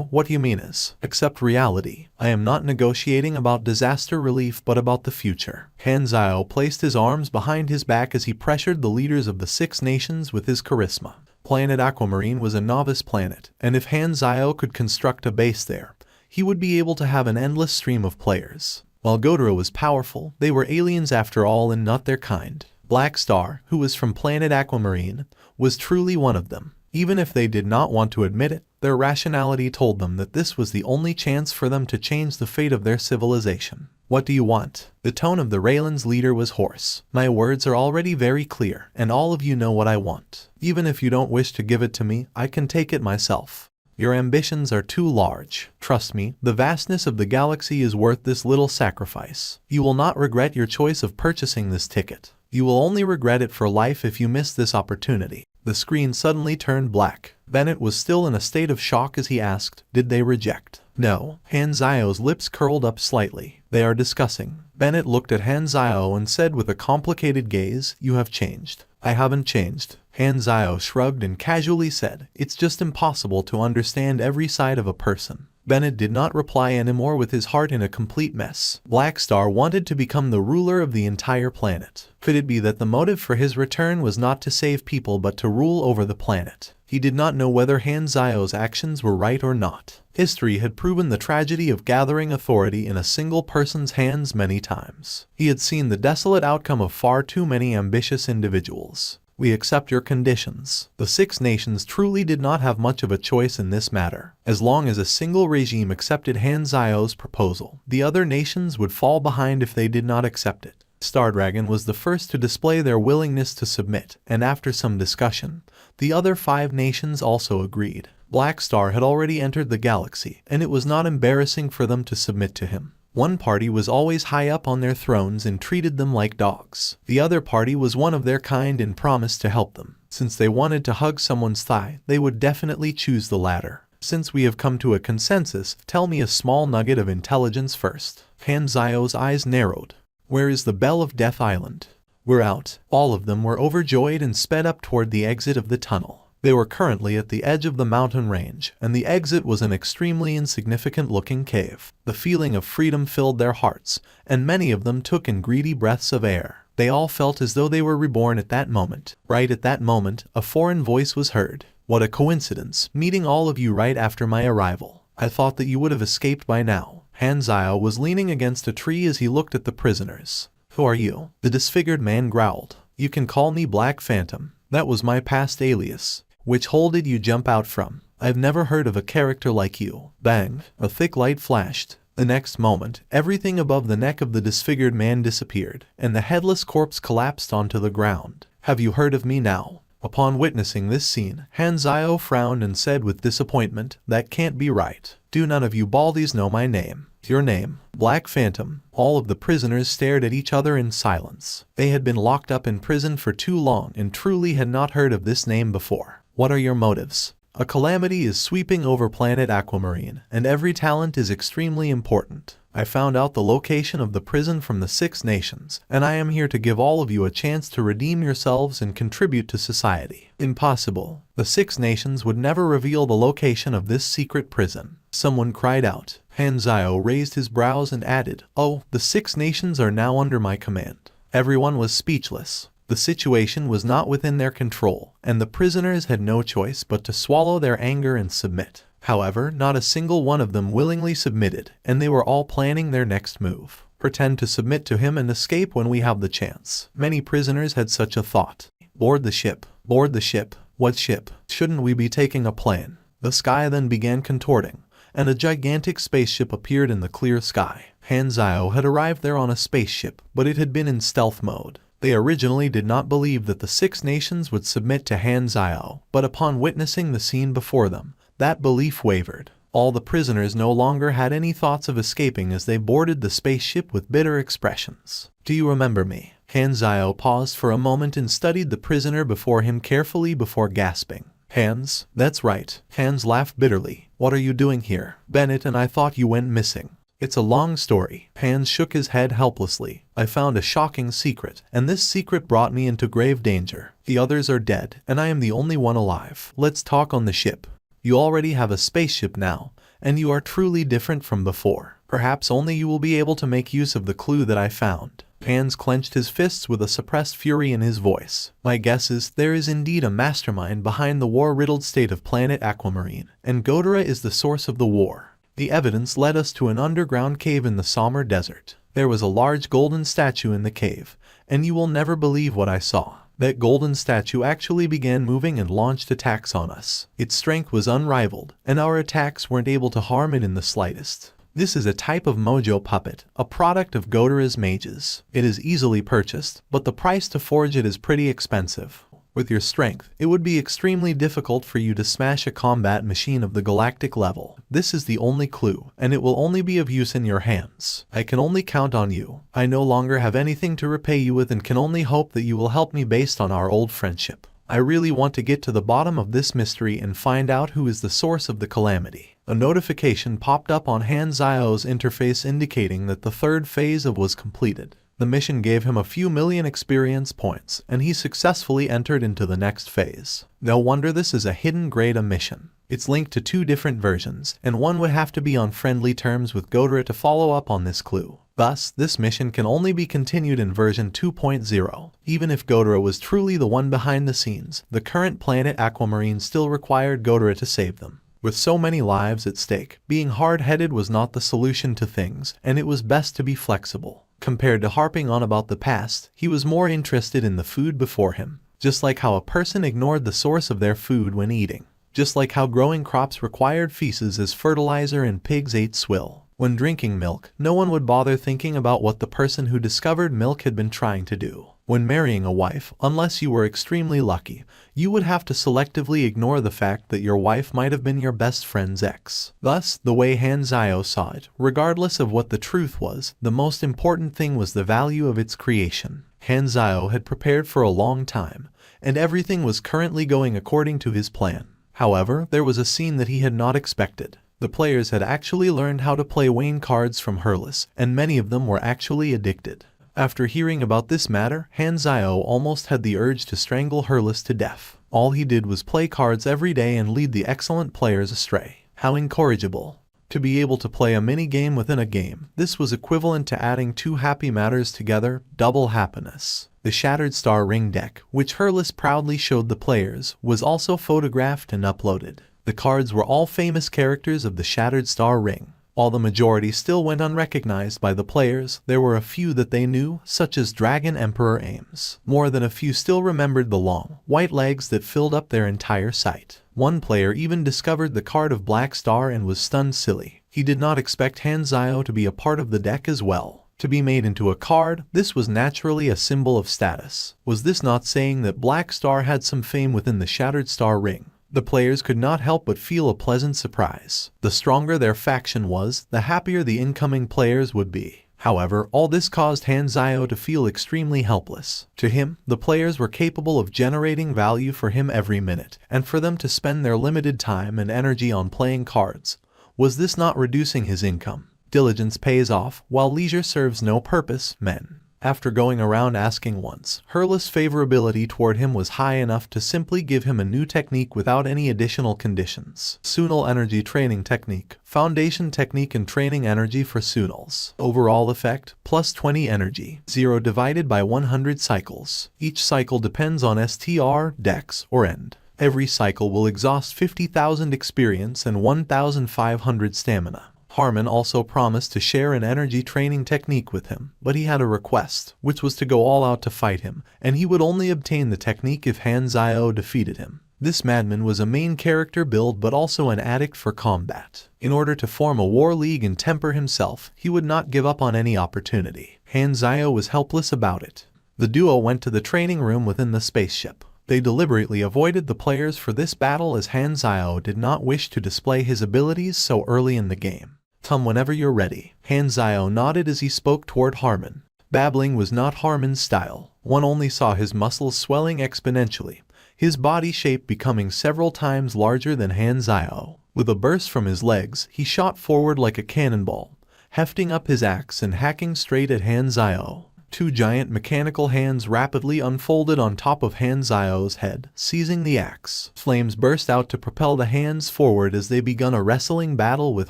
What you mean is, accept reality. I am not negotiating about disaster relief but about the future. Han Zio placed his arms behind his back as he pressured the leaders of the 6 nations with his charisma. Planet Aquamarine was a novice planet, and if Han Zio could construct a base there, he would be able to have an endless stream of players. While Godera was powerful, they were aliens after all and not their kind. Black Star, who was from planet Aquamarine, was truly one of them. Even if they did not want to admit it, their rationality told them that this was the only chance for them to change the fate of their civilization. What do you want? The tone of the Raylan's leader was hoarse. My words are already very clear, and all of you know what I want. Even if you don't wish to give it to me, I can take it myself. Your ambitions are too large. Trust me, the vastness of the galaxy is worth this little sacrifice. You will not regret your choice of purchasing this ticket. You will only regret it for life if you miss this opportunity. The screen suddenly turned black. Bennett was still in a state of shock as he asked, did they reject? No. Han Zio's lips curled up slightly. They are discussing. Bennett looked at Han Zio and said with a complicated gaze, you have changed. I haven't changed. Han Zio shrugged and casually said, it's just impossible to understand every side of a person. Bennett did not reply anymore with his heart in a complete mess. Black Star wanted to become the ruler of the entire planet. Could it be that the motive for his return was not to save people but to rule over the planet? He did not know whether Han Zio's actions were right or not. History had proven the tragedy of gathering authority in a single person's hands many times. He had seen the desolate outcome of far too many ambitious individuals. We accept your conditions. The 6 nations truly did not have much of a choice in this matter. As long as a single regime accepted Han Zio's proposal, the other nations would fall behind if they did not accept it. Star Dragon was the first to display their willingness to submit, and after some discussion, the other 5 nations also agreed. Black Star had already entered the galaxy, and it was not embarrassing for them to submit to him. One party was always high up on their thrones and treated them like dogs. The other party was one of their kind and promised to help them. Since they wanted to hug someone's thigh, they would definitely choose the latter. Since we have come to a consensus, tell me a small nugget of intelligence first. Han Zio's eyes narrowed. Where is the Bell of Death Island? We're out. All of them were overjoyed and sped up toward the exit of the tunnel. They were currently at the edge of the mountain range, and the exit was an extremely insignificant-looking cave. The feeling of freedom filled their hearts, and many of them took in greedy breaths of air. They all felt as though they were reborn at that moment. Right at that moment, a foreign voice was heard. What a coincidence, meeting all of you right after my arrival. I thought that you would have escaped by now. Han Zio was leaning against a tree as he looked at the prisoners. Who are you? The disfigured man growled. You can call me Black Phantom. That was my past alias. Which hole did you jump out from? I've never heard of a character like you. Bang! A thick light flashed. The next moment, everything above the neck of the disfigured man disappeared, and the headless corpse collapsed onto the ground. Have you heard of me now? Upon witnessing this scene, Han Zio frowned and said with disappointment, that can't be right. Do none of you baldies know my name? Your name? Black Phantom. All of the prisoners stared at each other in silence. They had been locked up in prison for too long and truly had not heard of this name before. What are your motives? A calamity is sweeping over planet Aquamarine, and every talent is extremely important. I found out the location of the prison from the 6 nations, and I am here to give all of you a chance to redeem yourselves and contribute to society. Impossible. The 6 nations would never reveal the location of this secret prison. Someone cried out. Han Zio raised his brows and added, Oh, the 6 nations are now under my command. Everyone was speechless. The situation was not within their control, and the prisoners had no choice but to swallow their anger and submit. However, not a single one of them willingly submitted, and they were all planning their next move. Pretend to submit to him and escape when we have the chance. Many prisoners had such a thought. Board the ship. Board the ship. What ship? Shouldn't we be taking a plane? The sky then began contorting, and a gigantic spaceship appeared in the clear sky. Han Zio had arrived there on a spaceship, but it had been in stealth mode. They originally did not believe that the 6 nations would submit to Han Zio, but upon witnessing the scene before them, that belief wavered. All the prisoners no longer had any thoughts of escaping as they boarded the spaceship with bitter expressions. Do you remember me? Han Zio paused for a moment and studied the prisoner before him carefully before gasping. Hans? That's right. Hans laughed bitterly. What are you doing here? Bennett and I thought you went missing. It's a long story. Hans shook his head helplessly. I found a shocking secret, and this secret brought me into grave danger. The others are dead, and I am the only one alive. Let's talk on the ship. You already have a spaceship now, and you are truly different from before. Perhaps only you will be able to make use of the clue that I found. Hans clenched his fists with a suppressed fury in his voice. My guess is there is indeed a mastermind behind the war-riddled state of planet Aquamarine, and Godera is the source of the war. The evidence led us to an underground cave in the Sommer Desert. There was a large golden statue in the cave, and you will never believe what I saw. That golden statue actually began moving and launched attacks on us. Its strength was unrivaled, and our attacks weren't able to harm it in the slightest. This is a type of mojo puppet, a product of Godera's mages. It is easily purchased, but the price to forge it is pretty expensive. With your strength, it would be extremely difficult for you to smash a combat machine of the galactic level. This is the only clue, and it will only be of use in your hands. I can only count on you. I no longer have anything to repay you with and can only hope that you will help me based on our old friendship. I really want to get to the bottom of this mystery and find out who is the source of the calamity. A notification popped up on Han Zio's interface indicating that the 3rd phase was completed. The mission gave him a few million experience points, and he successfully entered into the next phase. No wonder this is a hidden grade mission. It's linked to 2 different versions, and one would have to be on friendly terms with Godera to follow up on this clue. Thus, this mission can only be continued in version 2.0. Even if Godera was truly the one behind the scenes, the current planet Aquamarine still required Godera to save them. With so many lives at stake, being hard-headed was not the solution to things, and it was best to be flexible. Compared to harping on about the past, he was more interested in the food before him. Just like how a person ignored the source of their food when eating. Just like how growing crops required feces as fertilizer and pigs ate swill. When drinking milk, no one would bother thinking about what the person who discovered milk had been trying to do. When marrying a wife, unless you were extremely lucky, you would have to selectively ignore the fact that your wife might have been your best friend's ex. Thus, the way Han Zio saw it, regardless of what the truth was, the most important thing was the value of its creation. Han Zio had prepared for a long time, and everything was currently going according to his plan. However, there was a scene that he had not expected. The players had actually learned how to play Wayne cards from Hurles, and many of them were actually addicted. After hearing about this matter, Han Zio almost had the urge to strangle Hurles to death. All he did was play cards every day and lead the excellent players astray. How incorrigible. To be able to play a mini-game within a game, this was equivalent to adding two happy matters together, double happiness. The Shattered Star Ring deck, which Hurles proudly showed the players, was also photographed and uploaded. The cards were all famous characters of the Shattered Star Ring. While the majority still went unrecognized by the players, there were a few that they knew, such as Dragon Emperor Ames. More than a few still remembered the long, white legs that filled up their entire site. One player even discovered the card of Black Star and was stunned silly. He did not expect Han Zio to be a part of the deck as well. To be made into a card, this was naturally a symbol of status. Was this not saying that Black Star had some fame within the Shattered Star Ring? The players could not help but feel a pleasant surprise. The stronger their faction was, the happier the incoming players would be. However, all this caused Han Zio to feel extremely helpless. To him, the players were capable of generating value for him every minute, and for them to spend their limited time and energy on playing cards. Was this not reducing his income? Diligence pays off, while leisure serves no purpose, men. After going around asking once, Hurles' favorability toward him was high enough to simply give him a new technique without any additional conditions. Sunal Energy Training Technique. Foundation Technique and Training Energy for Sunals. Overall effect, plus 20 energy. 0 divided by 100 cycles. Each cycle depends on STR, Dex, or End. Every cycle will exhaust 50,000 experience and 1,500 stamina. Harmon also promised to share an energy training technique with him, but he had a request, which was to go all out to fight him, and he would only obtain the technique if Han Zio defeated him. This madman was a main character build but also an addict for combat. In order to form a war league and temper himself, he would not give up on any opportunity. Han Zio was helpless about it. The duo went to the training room within the spaceship. They deliberately avoided the players for this battle as Han Zio did not wish to display his abilities so early in the game. Come whenever you're ready. Han Zio nodded as he spoke toward Harmon. Babbling was not Harmon's style. One only saw his muscles swelling exponentially, his body shape becoming several times larger than Han Zio. With a burst from his legs, he shot forward like a cannonball, hefting up his axe and hacking straight at Han Zio. Two giant mechanical hands rapidly unfolded on top of Han Zio's head, seizing the axe. Flames burst out to propel the hands forward as they begun a wrestling battle with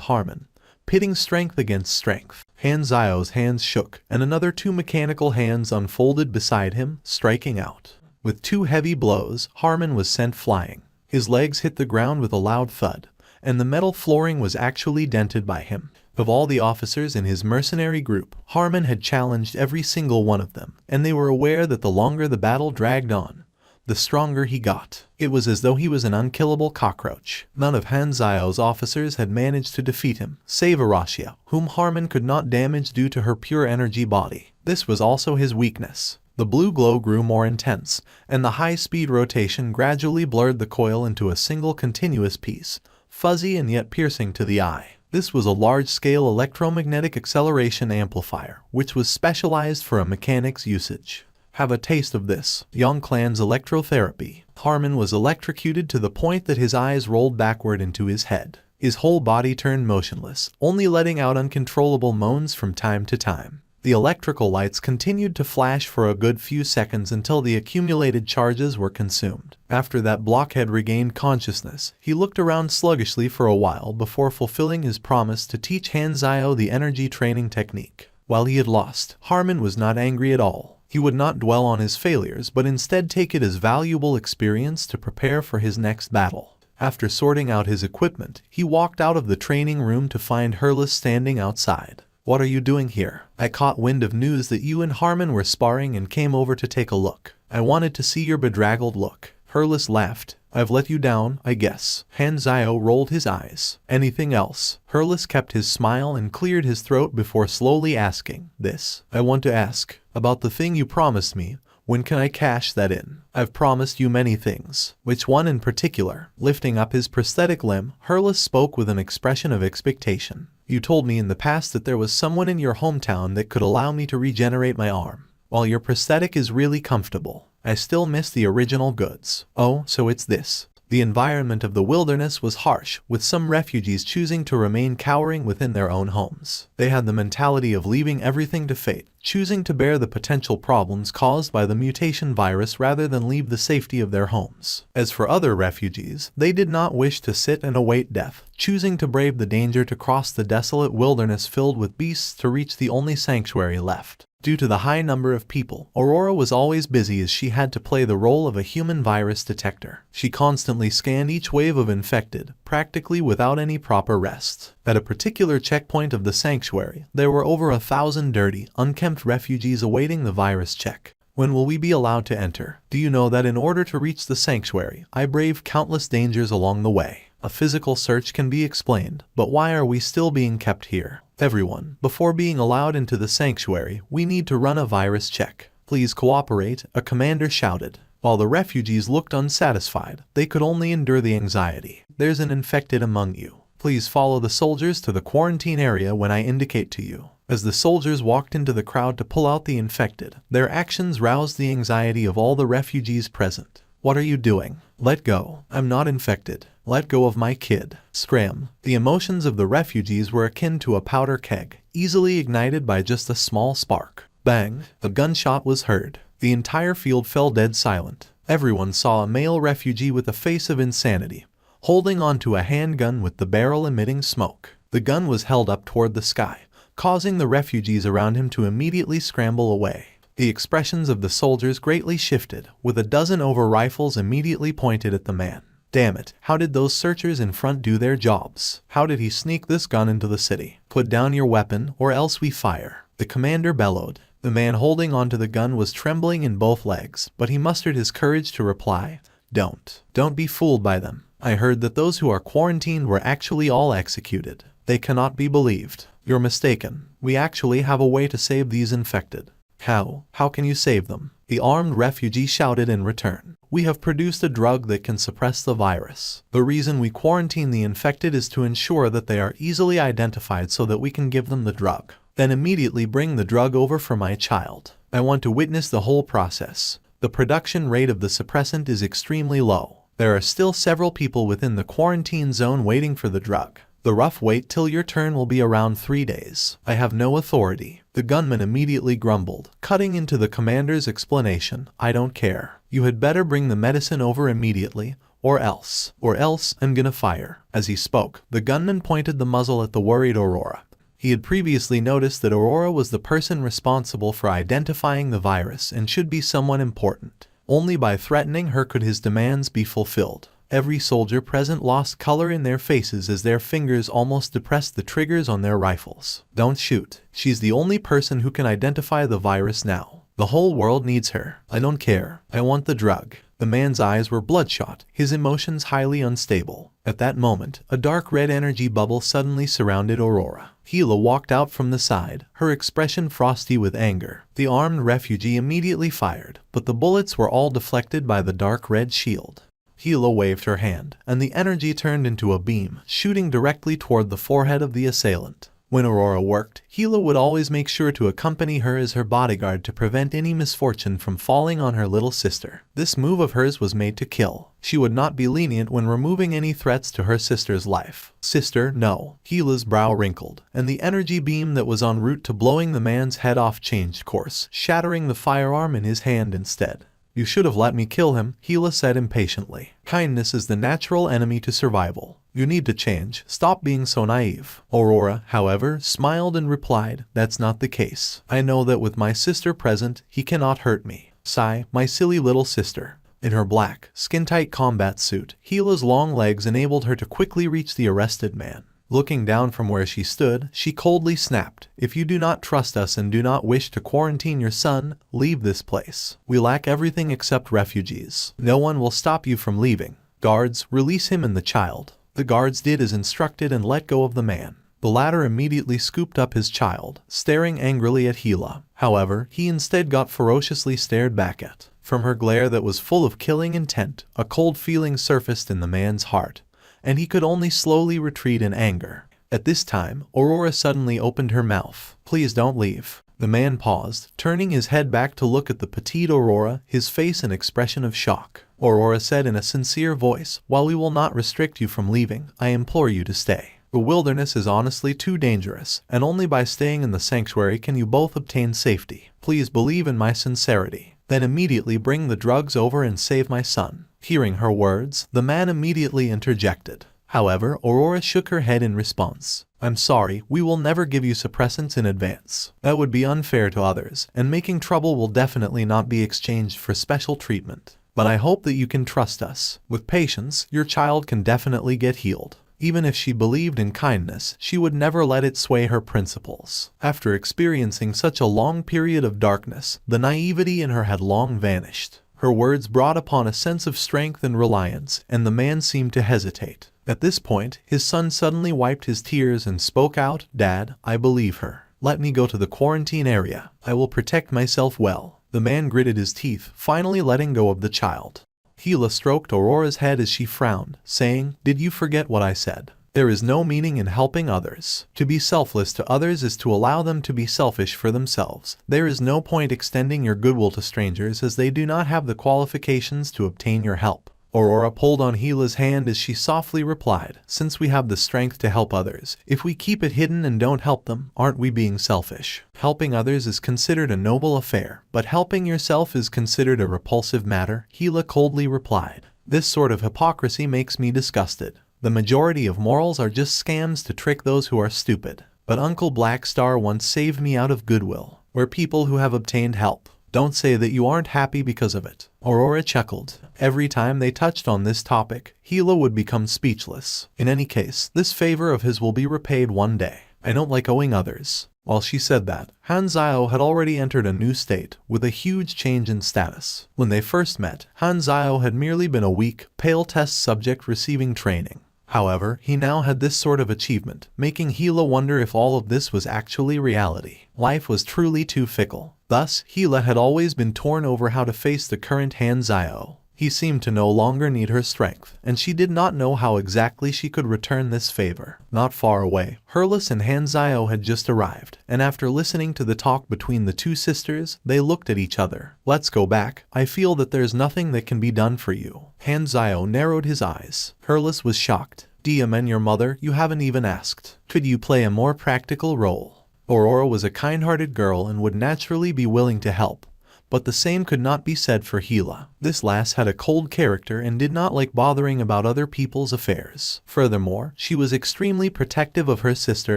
Harmon, pitting strength against strength. Han Zio's hands shook, and another two mechanical hands unfolded beside him, striking out. With two heavy blows, Harmon was sent flying. His legs hit the ground with a loud thud, and the metal flooring was actually dented by him. Of all the officers in his mercenary group, Harmon had challenged every single one of them, and they were aware that the longer the battle dragged on, the stronger he got. It was as though he was an unkillable cockroach. None of Han Zio's officers had managed to defeat him, save Aracia, whom Harmon could not damage due to her pure energy body. This was also his weakness. The blue glow grew more intense, and the high-speed rotation gradually blurred the coil into a single continuous piece, fuzzy and yet piercing to the eye. This was a large-scale electromagnetic acceleration amplifier, which was specialized for a mechanic's usage. Have a taste of this. Yongclan's electrotherapy. Harmon was electrocuted to the point that his eyes rolled backward into his head. His whole body turned motionless, only letting out uncontrollable moans from time to time. The electrical lights continued to flash for a good few seconds until the accumulated charges were consumed. After that blockhead regained consciousness, he looked around sluggishly for a while before fulfilling his promise to teach Han Zio the energy training technique. While he had lost, Harmon was not angry at all. He would not dwell on his failures but instead take it as valuable experience to prepare for his next battle. After sorting out his equipment, he walked out of the training room to find Hurles standing outside. "What are you doing here? I caught wind of news that you and Harmon were sparring and came over to take a look. I wanted to see your bedraggled look." Hurles laughed. I've let you down, I guess. Han Zio rolled his eyes. Anything else? Hurles kept his smile and cleared his throat before slowly asking, This. I want to ask. About the thing you promised me. When can I cash that in? I've promised you many things. Which one in particular? Lifting up his prosthetic limb, Hurles spoke with an expression of expectation. You told me in the past that there was someone in your hometown that could allow me to regenerate my arm. While your prosthetic is really comfortable, I still miss the original goods. Oh, so it's this. The environment of the wilderness was harsh, with some refugees choosing to remain cowering within their own homes. They had the mentality of leaving everything to fate, choosing to bear the potential problems caused by the mutation virus rather than leave the safety of their homes. As for other refugees, they did not wish to sit and await death, choosing to brave the danger to cross the desolate wilderness filled with beasts to reach the only sanctuary left. Due to the high number of people, Aurora was always busy as she had to play the role of a human virus detector. She constantly scanned each wave of infected, practically without any proper rest. At a particular checkpoint of the sanctuary, there were over 1,000 dirty, unkempt refugees awaiting the virus check. When will we be allowed to enter? Do you know that in order to reach the sanctuary, I braved countless dangers along the way? A physical search can be explained, but why are we still being kept here? Everyone, before being allowed into the sanctuary, we need to run a virus check. Please cooperate, a commander shouted. While the refugees looked unsatisfied, they could only endure the anxiety. There's an infected among you. Please follow the soldiers to the quarantine area when I indicate to you. As the soldiers walked into the crowd to pull out the infected, their actions roused the anxiety of all the refugees present. What are you doing? Let go. I'm not infected. Let go of my kid. Scram. The emotions of the refugees were akin to a powder keg, easily ignited by just a small spark. Bang. The gunshot was heard. The entire field fell dead silent. Everyone saw a male refugee with a face of insanity, holding onto a handgun with the barrel emitting smoke. The gun was held up toward the sky, causing the refugees around him to immediately scramble away. The expressions of the soldiers greatly shifted, with a dozen over rifles immediately pointed at the man. Damn it, how did those searchers in front do their jobs? How did he sneak this gun into the city? Put down your weapon, or else we fire. The commander bellowed. The man holding onto the gun was trembling in both legs, but he mustered his courage to reply, Don't be fooled by them. I heard that those who are quarantined were actually all executed. They cannot be believed. You're mistaken. We actually have a way to save these infected. How? How can you save them? The armed refugee shouted in return. We have produced a drug that can suppress the virus. The reason we quarantine the infected is to ensure that they are easily identified so that we can give them the drug. Then immediately bring the drug over for my child. I want to witness the whole process. The production rate of the suppressant is extremely low. There are still several people within the quarantine zone waiting for the drug. The rough wait till your turn will be around 3 days. I have no authority. The gunman immediately grumbled, cutting into the commander's explanation. I don't care. You had better bring the medicine over immediately, or else I'm gonna fire. As he spoke, the gunman pointed the muzzle at the worried Aurora. He had previously noticed that Aurora was the person responsible for identifying the virus and should be someone important. Only by threatening her could his demands be fulfilled. Every soldier present lost color in their faces as their fingers almost depressed the triggers on their rifles. Don't shoot. She's the only person who can identify the virus now. The whole world needs her. I don't care. I want the drug. The man's eyes were bloodshot, his emotions highly unstable. At that moment, a dark red energy bubble suddenly surrounded Aurora. Gila walked out from the side, her expression frosty with anger. The armed refugee immediately fired, but the bullets were all deflected by the dark red shield. Gila waved her hand, and the energy turned into a beam, shooting directly toward the forehead of the assailant. When Aurora worked, Gila would always make sure to accompany her as her bodyguard to prevent any misfortune from falling on her little sister. This move of hers was made to kill. She would not be lenient when removing any threats to her sister's life. Sister, no. Gila's brow wrinkled, and the energy beam that was en route to blowing the man's head off changed course, shattering the firearm in his hand instead. You should have let me kill him, Gila said impatiently. Kindness is the natural enemy to survival. You need to change. Stop being so naive. Aurora, however, smiled and replied, That's not the case. I know that with my sister present, he cannot hurt me. Sigh, my silly little sister. In her black, skin-tight combat suit, Gila's long legs enabled her to quickly reach the arrested man. Looking down from where she stood, she coldly snapped, If you do not trust us and do not wish to quarantine your son, leave this place. We lack everything except refugees. No one will stop you from leaving. "Guards, release him and the child." The guards did as instructed and let go of the man. The latter immediately scooped up his child, staring angrily at Gila. However, he instead got ferociously stared back at. From her glare that was full of killing intent, a cold feeling surfaced in the man's heart, and he could only slowly retreat in anger. At this time, Aurora suddenly opened her mouth. "Please don't leave." The man paused, turning his head back to look at the petite Aurora, his face an expression of shock. Aurora said in a sincere voice, "While we will not restrict you from leaving, I implore you to stay. The wilderness is honestly too dangerous, and only by staying in the sanctuary can you both obtain safety. Please believe in my sincerity. Then immediately bring the drugs over and save my son." Hearing her words, the man immediately interjected. However, Aurora shook her head in response. "I'm sorry, we will never give you suppressants in advance. That would be unfair to others, and making trouble will definitely not be exchanged for special treatment. But I hope that you can trust us. With patience, your child can definitely get healed." Even if she believed in kindness, she would never let it sway her principles. After experiencing such a long period of darkness, the naivety in her had long vanished. Her words brought upon a sense of strength and reliance, and the man seemed to hesitate. At this point, his son suddenly wiped his tears and spoke out, "Dad, I believe her. Let me go to the quarantine area. I will protect myself well." The man gritted his teeth, finally letting go of the child. Gila stroked Aurora's head as she frowned, saying, "Did you forget what I said? There is no meaning in helping others. To be selfless to others is to allow them to be selfish for themselves. There is no point extending your goodwill to strangers as they do not have the qualifications to obtain your help." Aurora pulled on Gila's hand as she softly replied, "Since we have the strength to help others, if we keep it hidden and don't help them, aren't we being selfish? Helping others is considered a noble affair, but helping yourself is considered a repulsive matter," Gila coldly replied. "This sort of hypocrisy makes me disgusted. The majority of morals are just scams to trick those who are stupid. But Uncle Black Star once saved me out of goodwill. We're people who have obtained help. Don't say that you aren't happy because of it." Aurora chuckled. Every time they touched on this topic, Gila would become speechless. In any case, this favor of his will be repaid one day. "I don't like owing others." While she said that, Hanzio had already entered a new state, with a huge change in status. When they first met, Hanzio had merely been a weak, pale test subject receiving training. However, he now had this sort of achievement, making Gila wonder if all of this was actually reality. Life was truly too fickle. Thus, Gila had always been torn over how to face the current Hanzio. He seemed to no longer need her strength, and she did not know how exactly she could return this favor. Not far away, Herlis and Hanzio had just arrived, and after listening to the talk between the two sisters, they looked at each other. "Let's go back. I feel that there's nothing that can be done for you." Hanzio narrowed his eyes. Herlis was shocked. "Diem and your mother, you haven't even asked. Could you play a more practical role?" Aurora was a kind-hearted girl and would naturally be willing to help. But the same could not be said for Gila. This lass had a cold character and did not like bothering about other people's affairs. Furthermore, she was extremely protective of her sister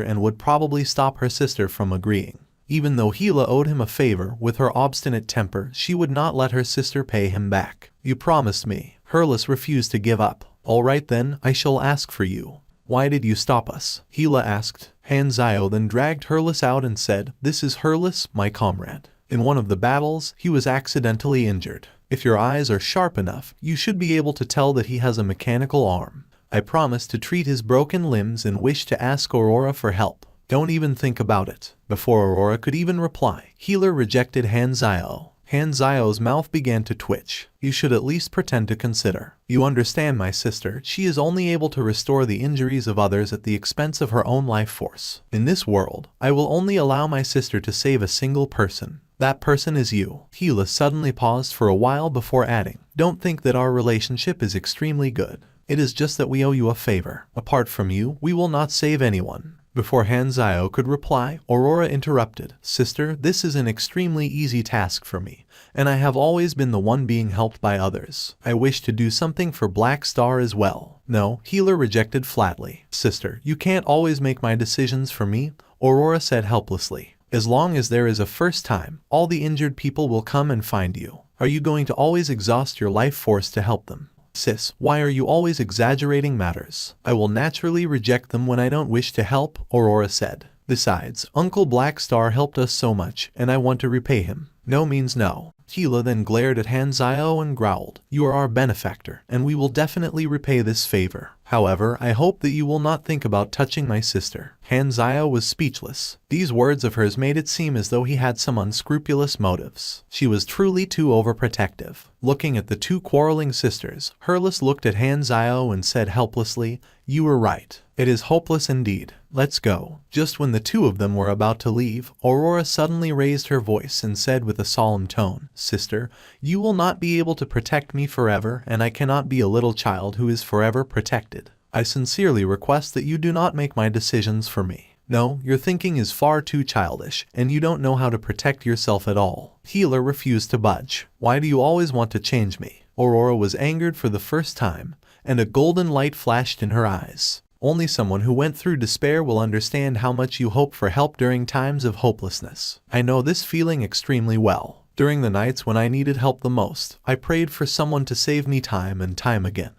and would probably stop her sister from agreeing. Even though Gila owed him a favor, with her obstinate temper, she would not let her sister pay him back. "You promised me." Herlis refused to give up. "All right then, I shall ask for you." "Why did you stop us?" Gila asked. Hanzio then dragged Herlis out and said, "This is Herlis, my comrade. In one of the battles, he was accidentally injured. If your eyes are sharp enough, you should be able to tell that he has a mechanical arm. I promise to treat his broken limbs and wish to ask Aurora for help. Don't even think about it." Before Aurora could even reply, Gila rejected Hanzio. Hanzio's mouth began to twitch. "You should at least pretend to consider. You understand, my sister, she is only able to restore the injuries of others at the expense of her own life force. In this world, I will only allow my sister to save a single person. That person is you." Gila suddenly paused for a while before adding, "Don't think that our relationship is extremely good. It is just that we owe you a favor. Apart from you, we will not save anyone." Before Hanzio could reply, Aurora interrupted. "Sister, this is an extremely easy task for me, and I have always been the one being helped by others. I wish to do something for Black Star as well." "No," Gila rejected flatly. "Sister, you can't always make my decisions for me," Aurora said helplessly. "As long as there is a first time, all the injured people will come and find you. Are you going to always exhaust your life force to help them?" "Sis, why are you always exaggerating matters? I will naturally reject them when I don't wish to help," Aurora said. "Besides, Uncle Black Star helped us so much, and I want to repay him." No means no. Hila then glared at Hanzio and growled, "You are our benefactor, and we will definitely repay this favor. However, I hope that you will not think about touching my sister." Hanzio was speechless. These words of hers made it seem as though he had some unscrupulous motives. She was truly too overprotective. Looking at the two quarreling sisters, Herlis looked at Hanzio and said helplessly, "You were right. It is hopeless indeed. Let's go." Just when the two of them were about to leave, Aurora suddenly raised her voice and said with a solemn tone, "Sister, you will not be able to protect me forever, and I cannot be a little child who is forever protected. I sincerely request that you do not make my decisions for me. No, your thinking is far too childish, and you don't know how to protect yourself at all." Healer refused to budge. "Why do you always want to change me?" Aurora was angered for the first time, and a golden light flashed in her eyes. "Only someone who went through despair will understand how much you hope for help during times of hopelessness. I know this feeling extremely well. During the nights when I needed help the most, I prayed for someone to save me time and time again.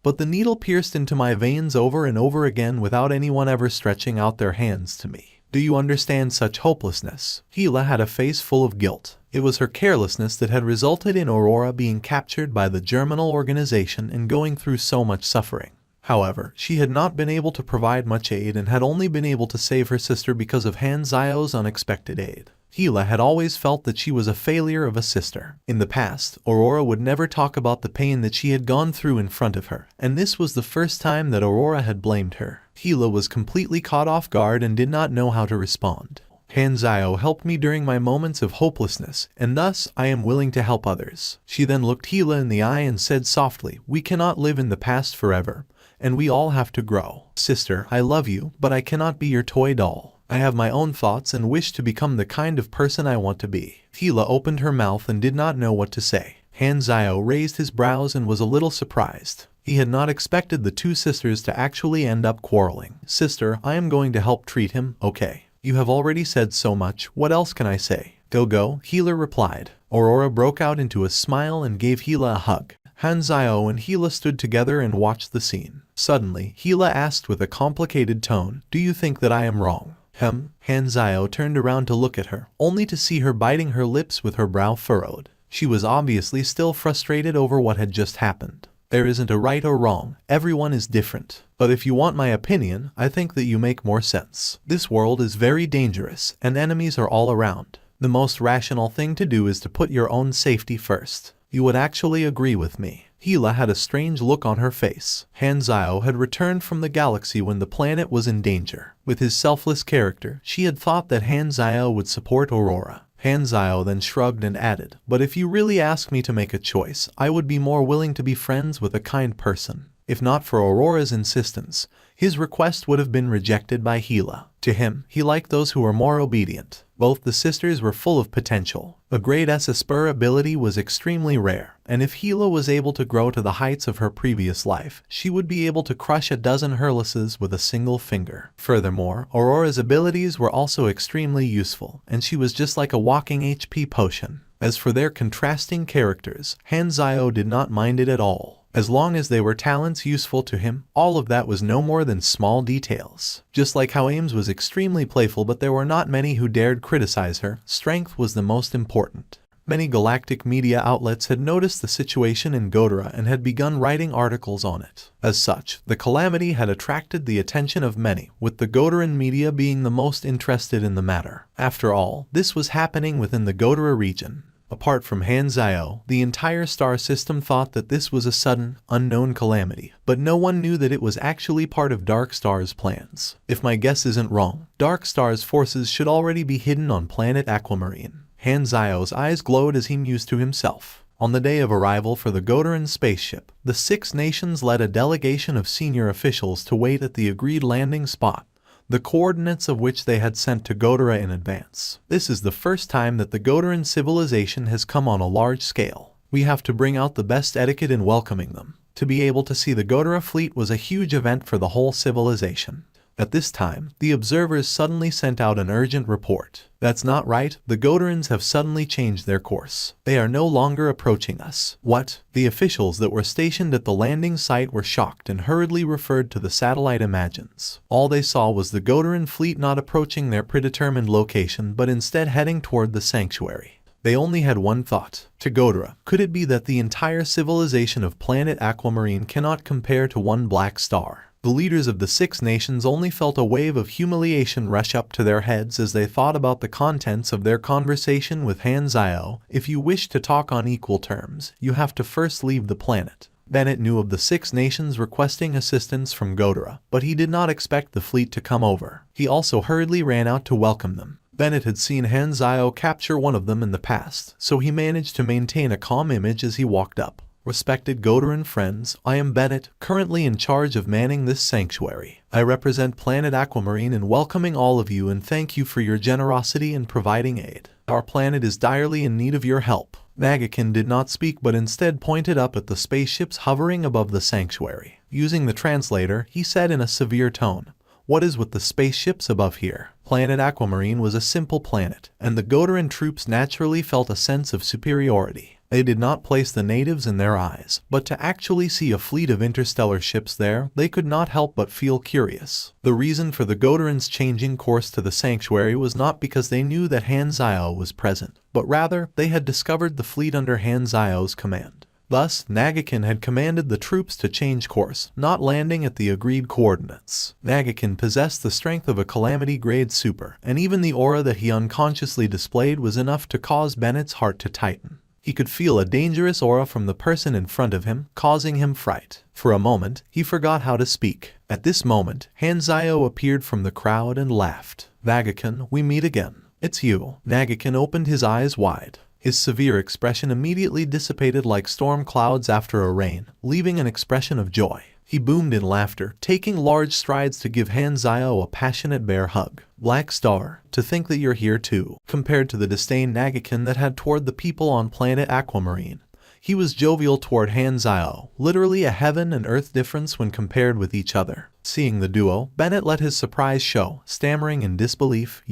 But the needle pierced into my veins over and over again without anyone ever stretching out their hands to me. Do you understand such hopelessness?" Hila had a face full of guilt. It was her carelessness that had resulted in Aurora being captured by the Germinal organization and going through so much suffering. However, she had not been able to provide much aid and had only been able to save her sister because of Hanzio's unexpected aid. Hila had always felt that she was a failure of a sister. In the past, Aurora would never talk about the pain that she had gone through in front of her, and this was the first time that Aurora had blamed her. Hila was completely caught off guard and did not know how to respond. "Hanzio helped me during my moments of hopelessness, and thus I am willing to help others." She then looked Hila in the eye and said softly, "We cannot live in the past forever, and we all have to grow. Sister, I love you, but I cannot be your toy doll. I have my own thoughts and wish to become the kind of person I want to be." Hila opened her mouth and did not know what to say. Hanzio raised his brows and was a little surprised. He had not expected the two sisters to actually end up quarreling. "Sister, I am going to help treat him, okay? You have already said so much, what else can I say?" Go, Hila replied. Aurora broke out into a smile and gave Hila a hug. Hanzio and Hila stood together and watched the scene. Suddenly, Hila asked with a complicated tone, "Do you think that I am wrong?" Hanzio turned around to look at her, only to see her biting her lips with her brow furrowed. She was obviously still frustrated over what had just happened. "There isn't a right or wrong, everyone is different. But if you want my opinion, I think that you make more sense. This world is very dangerous, and enemies are all around. The most rational thing to do is to put your own safety first. You would actually agree with me." Hila had a strange look on her face. Hanzio had returned from the galaxy when the planet was in danger. With his selfless character, she had thought that Hanzio would support Aurora. Hanzio then shrugged and added, "But if you really ask me to make a choice, I would be more willing to be friends with a kind person." If not for Aurora's insistence, his request would have been rejected by Hila. To him, he liked those who were more obedient. Both the sisters were full of potential. A great Esper ability was extremely rare, and if Hila was able to grow to the heights of her previous life, she would be able to crush a dozen Herlises with a single finger. Furthermore, Aurora's abilities were also extremely useful, and she was just like a walking HP potion. As for their contrasting characters, Hanzio did not mind it at all. As long as they were talents useful to him, all of that was no more than small details. Just like how Ames was extremely playful but there were not many who dared criticize her, strength was the most important. Many galactic media outlets had noticed the situation in Godara and had begun writing articles on it. As such, the calamity had attracted the attention of many, with the Godaran media being the most interested in the matter. After all, this was happening within the Godara region. Apart from Hanzio, the entire star system thought that this was a sudden, unknown calamity, but no one knew that it was actually part of Dark Star's plans. If my guess isn't wrong, Dark Star's forces should already be hidden on planet Aquamarine. Hanzio's eyes glowed as he mused to himself. On the day of arrival for the Godaran spaceship, the 6 nations led a delegation of senior officials to wait at the agreed landing spot, the coordinates of which they had sent to Godara in advance. This is the first time that the Godaran civilization has come on a large scale. We have to bring out the best etiquette in welcoming them. To be able to see the Godara fleet was a huge event for the whole civilization. At this time, the observers suddenly sent out an urgent report. "That's not right, the Godarans have suddenly changed their course. They are no longer approaching us." "What?" The officials that were stationed at the landing site were shocked and hurriedly referred to the satellite images. All they saw was the Godaran fleet not approaching their predetermined location but instead heading toward the sanctuary. They only had one thought. To Godera, could it be that the entire civilization of planet Aquamarine cannot compare to one black star? The leaders of the 6 nations only felt a wave of humiliation rush up to their heads as they thought about the contents of their conversation with Han Zio. If you wish to talk on equal terms, you have to first leave the planet. Bennett knew of the 6 nations requesting assistance from Godera, but he did not expect the fleet to come over. He also hurriedly ran out to welcome them. Bennett had seen Han Zio capture one of them in the past, so he managed to maintain a calm image as he walked up. Respected Goderan friends, I am Bennett, currently in charge of manning this sanctuary. I represent planet Aquamarine in welcoming all of you and thank you for your generosity in providing aid. Our planet is direly in need of your help. Nagakin did not speak but instead pointed up at the spaceships hovering above the sanctuary. Using the translator, he said in a severe tone, "What is with the spaceships above here?" Planet Aquamarine was a simple planet, and the Goderan troops naturally felt a sense of superiority. They did not place the natives in their eyes, but to actually see a fleet of interstellar ships there, they could not help but feel curious. The reason for the Goderans changing course to the sanctuary was not because they knew that Han Zio was present, but rather they had discovered the fleet under Han Zio's command. Thus, Nagakin had commanded the troops to change course, not landing at the agreed coordinates. Nagakin possessed the strength of a Calamity-grade super, and even the aura that he unconsciously displayed was enough to cause Bennett's heart to tighten. He could feel a dangerous aura from the person in front of him, causing him fright. For a moment, he forgot how to speak. At this moment, Han Zio appeared from the crowd and laughed. "Nagakin, we meet again. It's you." Nagakin opened his eyes wide. His severe expression immediately dissipated like storm clouds after a rain, leaving an expression of joy. He boomed in laughter, taking large strides to give Han Zio a passionate bear hug. "Black Star, to think that you're here too." Compared to the disdain Nagakin that had toward the people on planet Aquamarine, he was jovial toward Han Zio, literally a heaven and earth difference when compared with each other. Seeing the duo, Bennett let his surprise show, stammering in disbelief,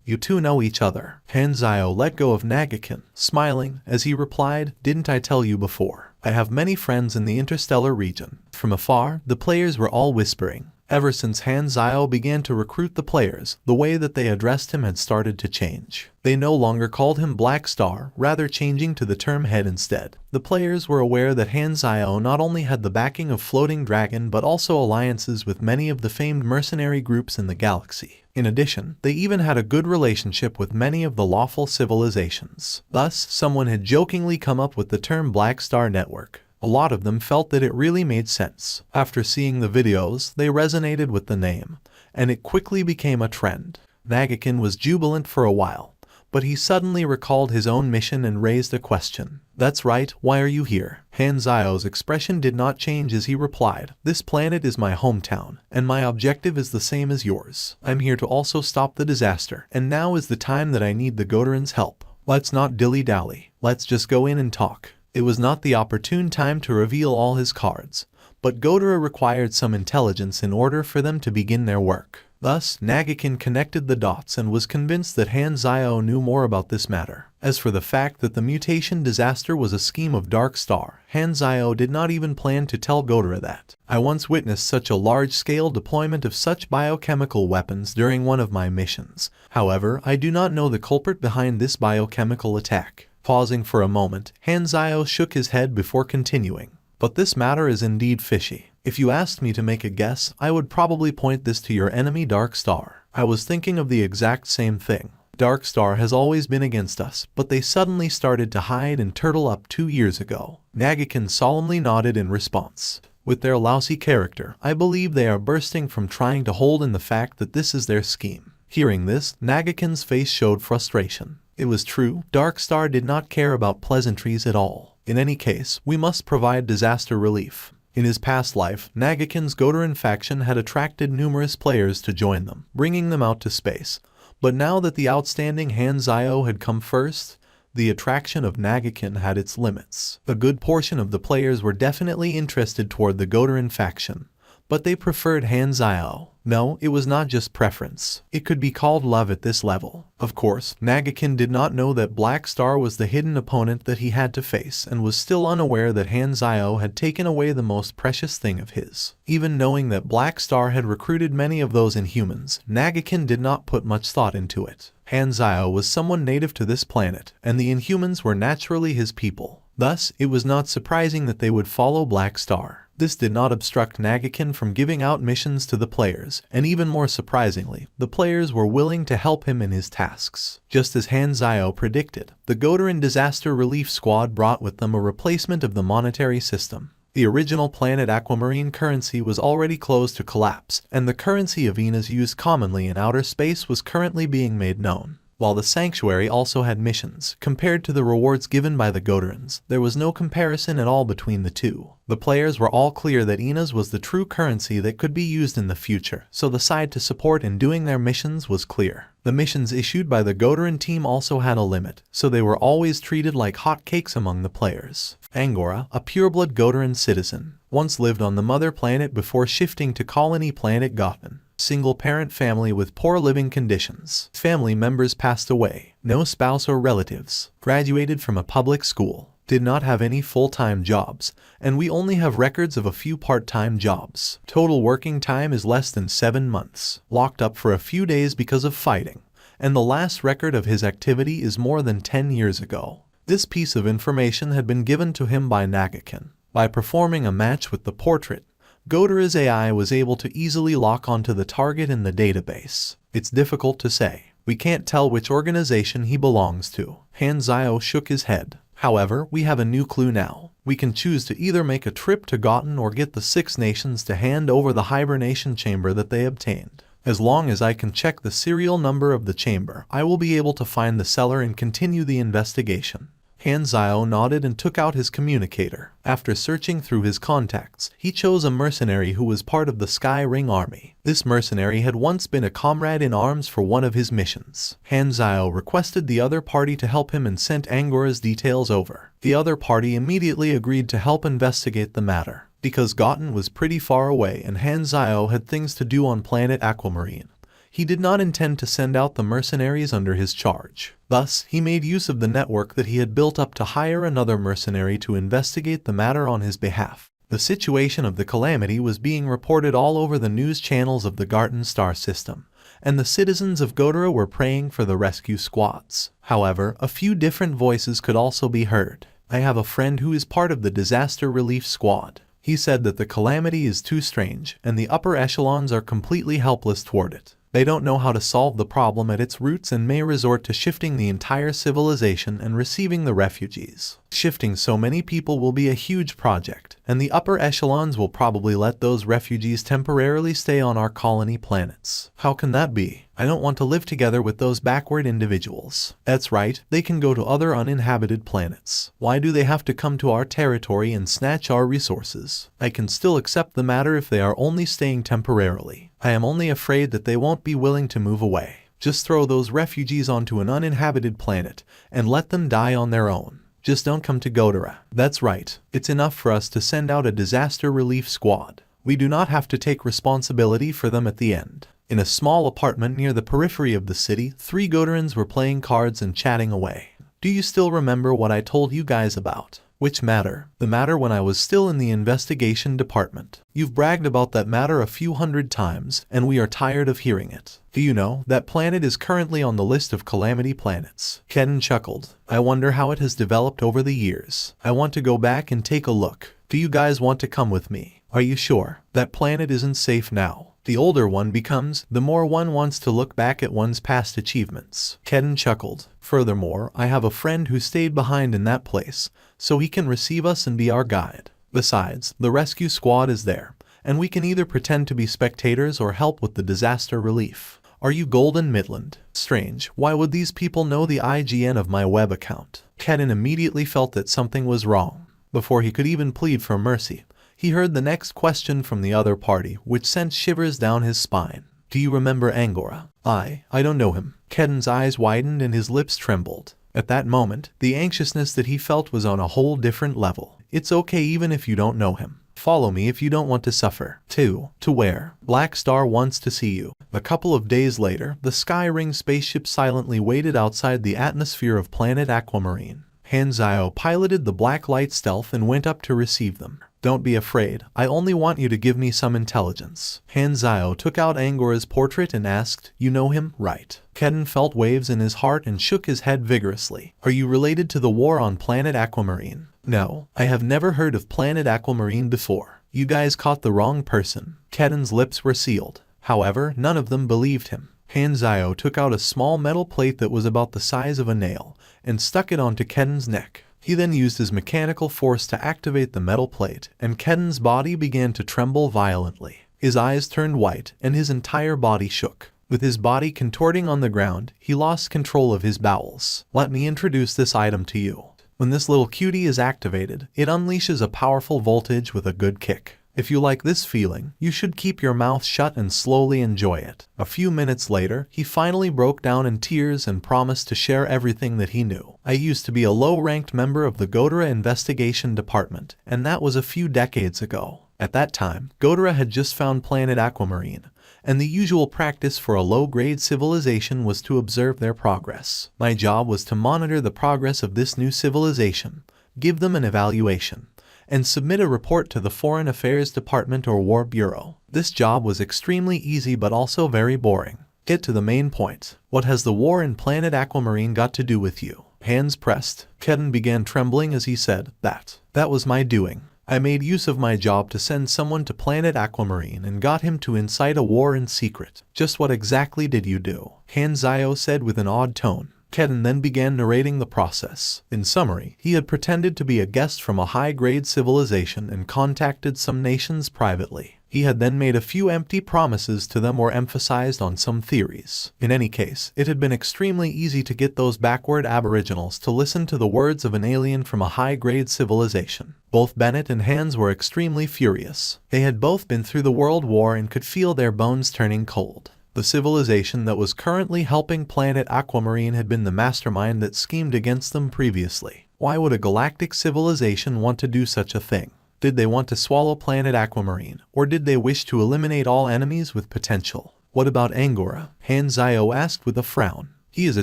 You two know each other." Han Zio let go of Nagakin, smiling, as he replied, "Didn't I tell you before? I have many friends in the interstellar region." From afar, the players were all whispering. Ever since Han Zio began to recruit the players, the way that they addressed him had started to change. They no longer called him Black Star, rather changing to the term Head instead. The players were aware that Han Zio not only had the backing of Floating Dragon but also alliances with many of the famed mercenary groups in the galaxy. In addition, they even had a good relationship with many of the lawful civilizations. Thus, someone had jokingly come up with the term Black Star Network. A lot of them felt that it really made sense. After seeing the videos, they resonated with the name, and it quickly became a trend. Nagakin was jubilant for a while, but he suddenly recalled his own mission and raised a question. "That's right, why are you here?" Han Zio's expression did not change as he replied, "This planet is my hometown, and my objective is the same as yours. I'm here to also stop the disaster, and now is the time that I need the Goderan's help. Let's not dilly-dally. Let's just go in and talk." It was not the opportune time to reveal all his cards, but Godera required some intelligence in order for them to begin their work. Thus, Nagakin connected the dots and was convinced that Han Zio knew more about this matter. As for the fact that the mutation disaster was a scheme of Dark Star, Han Zio did not even plan to tell Godera that. "I once witnessed such a large-scale deployment of such biochemical weapons during one of my missions. However, I do not know the culprit behind this biochemical attack." Pausing for a moment, Han Zio shook his head before continuing. "But this matter is indeed fishy. If you asked me to make a guess, I would probably point this to your enemy Dark Star. I was thinking of the exact same thing. Dark Star has always been against us, but they suddenly started to hide and turtle up 2 years ago." Nagakin solemnly nodded in response. "With their lousy character, I believe they are bursting from trying to hold in the fact that this is their scheme." Hearing this, Nagakin's face showed frustration. It was true, Dark Star did not care about pleasantries at all. In any case, we must provide disaster relief. In his past life, Nagakin's Goderan faction had attracted numerous players to join them, bringing them out to space. But now that the outstanding Han Zio had come first, the attraction of Nagakin had its limits. A good portion of the players were definitely interested toward the Goderan faction, but they preferred Han Zio. No, it was not just preference. It could be called love at this level. Of course, Nagakin did not know that Black Star was the hidden opponent that he had to face and was still unaware that Han Zio had taken away the most precious thing of his. Even knowing that Black Star had recruited many of those Inhumans, Nagakin did not put much thought into it. Han Zio was someone native to this planet, and the Inhumans were naturally his people. Thus, it was not surprising that they would follow Black Star. This did not obstruct Nagakin from giving out missions to the players, and even more surprisingly, the players were willing to help him in his tasks. Just as Han Zio predicted, the Godoran Disaster Relief Squad brought with them a replacement of the monetary system. The original planet aquamarine currency was already close to collapse, and the currency of Venus used commonly in outer space was currently being made known. While the Sanctuary also had missions, compared to the rewards given by the Godorans, there was no comparison at all between the two. The players were all clear that Enas was the true currency that could be used in the future, so the side to support in doing their missions was clear. The missions issued by the Godoran team also had a limit, so they were always treated like hotcakes among the players. Angora, a pureblood Godoran citizen, once lived on the mother planet before shifting to colony planet Gotham. Single-parent family with poor living conditions. Family members passed away. No spouse or relatives. Graduated from a public school. Did not have any full-time jobs, and we only have records of a few part-time jobs. Total working time is less than 7 months. Locked up for a few days because of fighting, and the last record of his activity is more than 10 years ago. This piece of information had been given to him by Nagakin. By performing a match with the portrait, Godora's AI was able to easily lock onto the target in the database. It's difficult to say. We can't tell which organization he belongs to. Han Zio shook his head. However, we have a new clue now. We can choose to either make a trip to Goten or get the 6 nations to hand over the hibernation chamber that they obtained. As long as I can check the serial number of the chamber, I will be able to find the seller and continue the investigation. Han Zio nodded and took out his communicator. After searching through his contacts, he chose a mercenary who was part of the Sky Ring Army. This mercenary had once been a comrade in arms for one of his missions. Han Zio requested the other party to help him and sent Angora's details over. The other party immediately agreed to help investigate the matter. Because Goten was pretty far away and Han Zio had things to do on planet Aquamarine, he did not intend to send out the mercenaries under his charge. Thus, he made use of the network that he had built up to hire another mercenary to investigate the matter on his behalf. The situation of the calamity was being reported all over the news channels of the Garten Star system, and the citizens of Godora were praying for the rescue squads. However, a few different voices could also be heard. I have a friend who is part of the disaster relief squad. He said that the calamity is too strange, and the upper echelons are completely helpless toward it. They don't know how to solve the problem at its roots and may resort to shifting the entire civilization and receiving the refugees. Shifting so many people will be a huge project, and the upper echelons will probably let those refugees temporarily stay on our colony planets. How can that be? I don't want to live together with those backward individuals. That's right, they can go to other uninhabited planets. Why do they have to come to our territory and snatch our resources? I can still accept the matter if they are only staying temporarily. I am only afraid that they won't be willing to move away. Just throw those refugees onto an uninhabited planet and let them die on their own. Just don't come to Godora. That's right. It's enough for us to send out a disaster relief squad. We do not have to take responsibility for them at the end. In a small apartment near the periphery of the city, 3 Godorans were playing cards and chatting away. Do you still remember what I told you guys about? Which matter? The matter when I was still in the investigation department. You've bragged about that matter a few hundred times, and we are tired of hearing it. Do you know, that planet is currently on the list of calamity planets. Kedden chuckled. I wonder how it has developed over the years. I want to go back and take a look. Do you guys want to come with me? Are you sure? That planet isn't safe now. The older one becomes, the more one wants to look back at one's past achievements. Kedden chuckled. Furthermore, I have a friend who stayed behind in that place, so he can receive us and be our guide. Besides, the rescue squad is there, and we can either pretend to be spectators or help with the disaster relief. Are you Golden Midland? Strange, why would these people know the IGN of my web account? Kedden immediately felt that something was wrong. Before he could even plead for mercy, he heard the next question from the other party, which sent shivers down his spine. Do you remember Angora? I don't know him. Kedden's eyes widened and his lips trembled. At that moment, the anxiousness that he felt was on a whole different level. It's okay even if you don't know him. Follow me if you don't want to suffer. 2. To where? Black Star wants to see you. A couple of days later, the Skyring spaceship silently waited outside the atmosphere of planet Aquamarine. Hanzio piloted the black light stealth and went up to receive them. Don't be afraid, I only want you to give me some intelligence. Hanzio took out Angora's portrait and asked, you know him, right? Kedon felt waves in his heart and shook his head vigorously. Are you related to the war on planet Aquamarine? No, I have never heard of planet Aquamarine before. You guys caught the wrong person. Kedon's lips were sealed. However, none of them believed him. Hanzio took out a small metal plate that was about the size of a nail and stuck it onto Kedon's neck. He then used his mechanical force to activate the metal plate, and Kedon's body began to tremble violently. His eyes turned white, and his entire body shook. With his body contorting on the ground, he lost control of his bowels. Let me introduce this item to you. When this little cutie is activated, it unleashes a powerful voltage with a good kick. If you like this feeling, you should keep your mouth shut and slowly enjoy it. A few minutes later, he finally broke down in tears and promised to share everything that he knew. I used to be a low-ranked member of the Godara Investigation Department, and that was a few decades ago. At that time, Godara had just found planet Aquamarine, and the usual practice for a low-grade civilization was to observe their progress. My job was to monitor the progress of this new civilization, give them an evaluation, and submit a report to the Foreign Affairs Department or War Bureau. This job was extremely easy but also very boring. Get to the main point. What has the war in planet Aquamarine got to do with you? Hands pressed, Kedon began trembling as he said, That was my doing. I made use of my job to send someone to planet Aquamarine and got him to incite a war in secret. Just what exactly did you do? Hanzio said with an odd tone. Kedon then began narrating the process. In summary, he had pretended to be a guest from a high-grade civilization and contacted some nations privately. He had then made a few empty promises to them or emphasized on some theories. In any case, it had been extremely easy to get those backward aboriginals to listen to the words of an alien from a high-grade civilization. Both Bennett and Hans were extremely furious. They had both been through the World War and could feel their bones turning cold. The civilization that was currently helping planet Aquamarine had been the mastermind that schemed against them previously. Why would a galactic civilization want to do such a thing? Did they want to swallow planet Aquamarine, or did they wish to eliminate all enemies with potential? What about Angora? Hanzio asked with a frown. He is a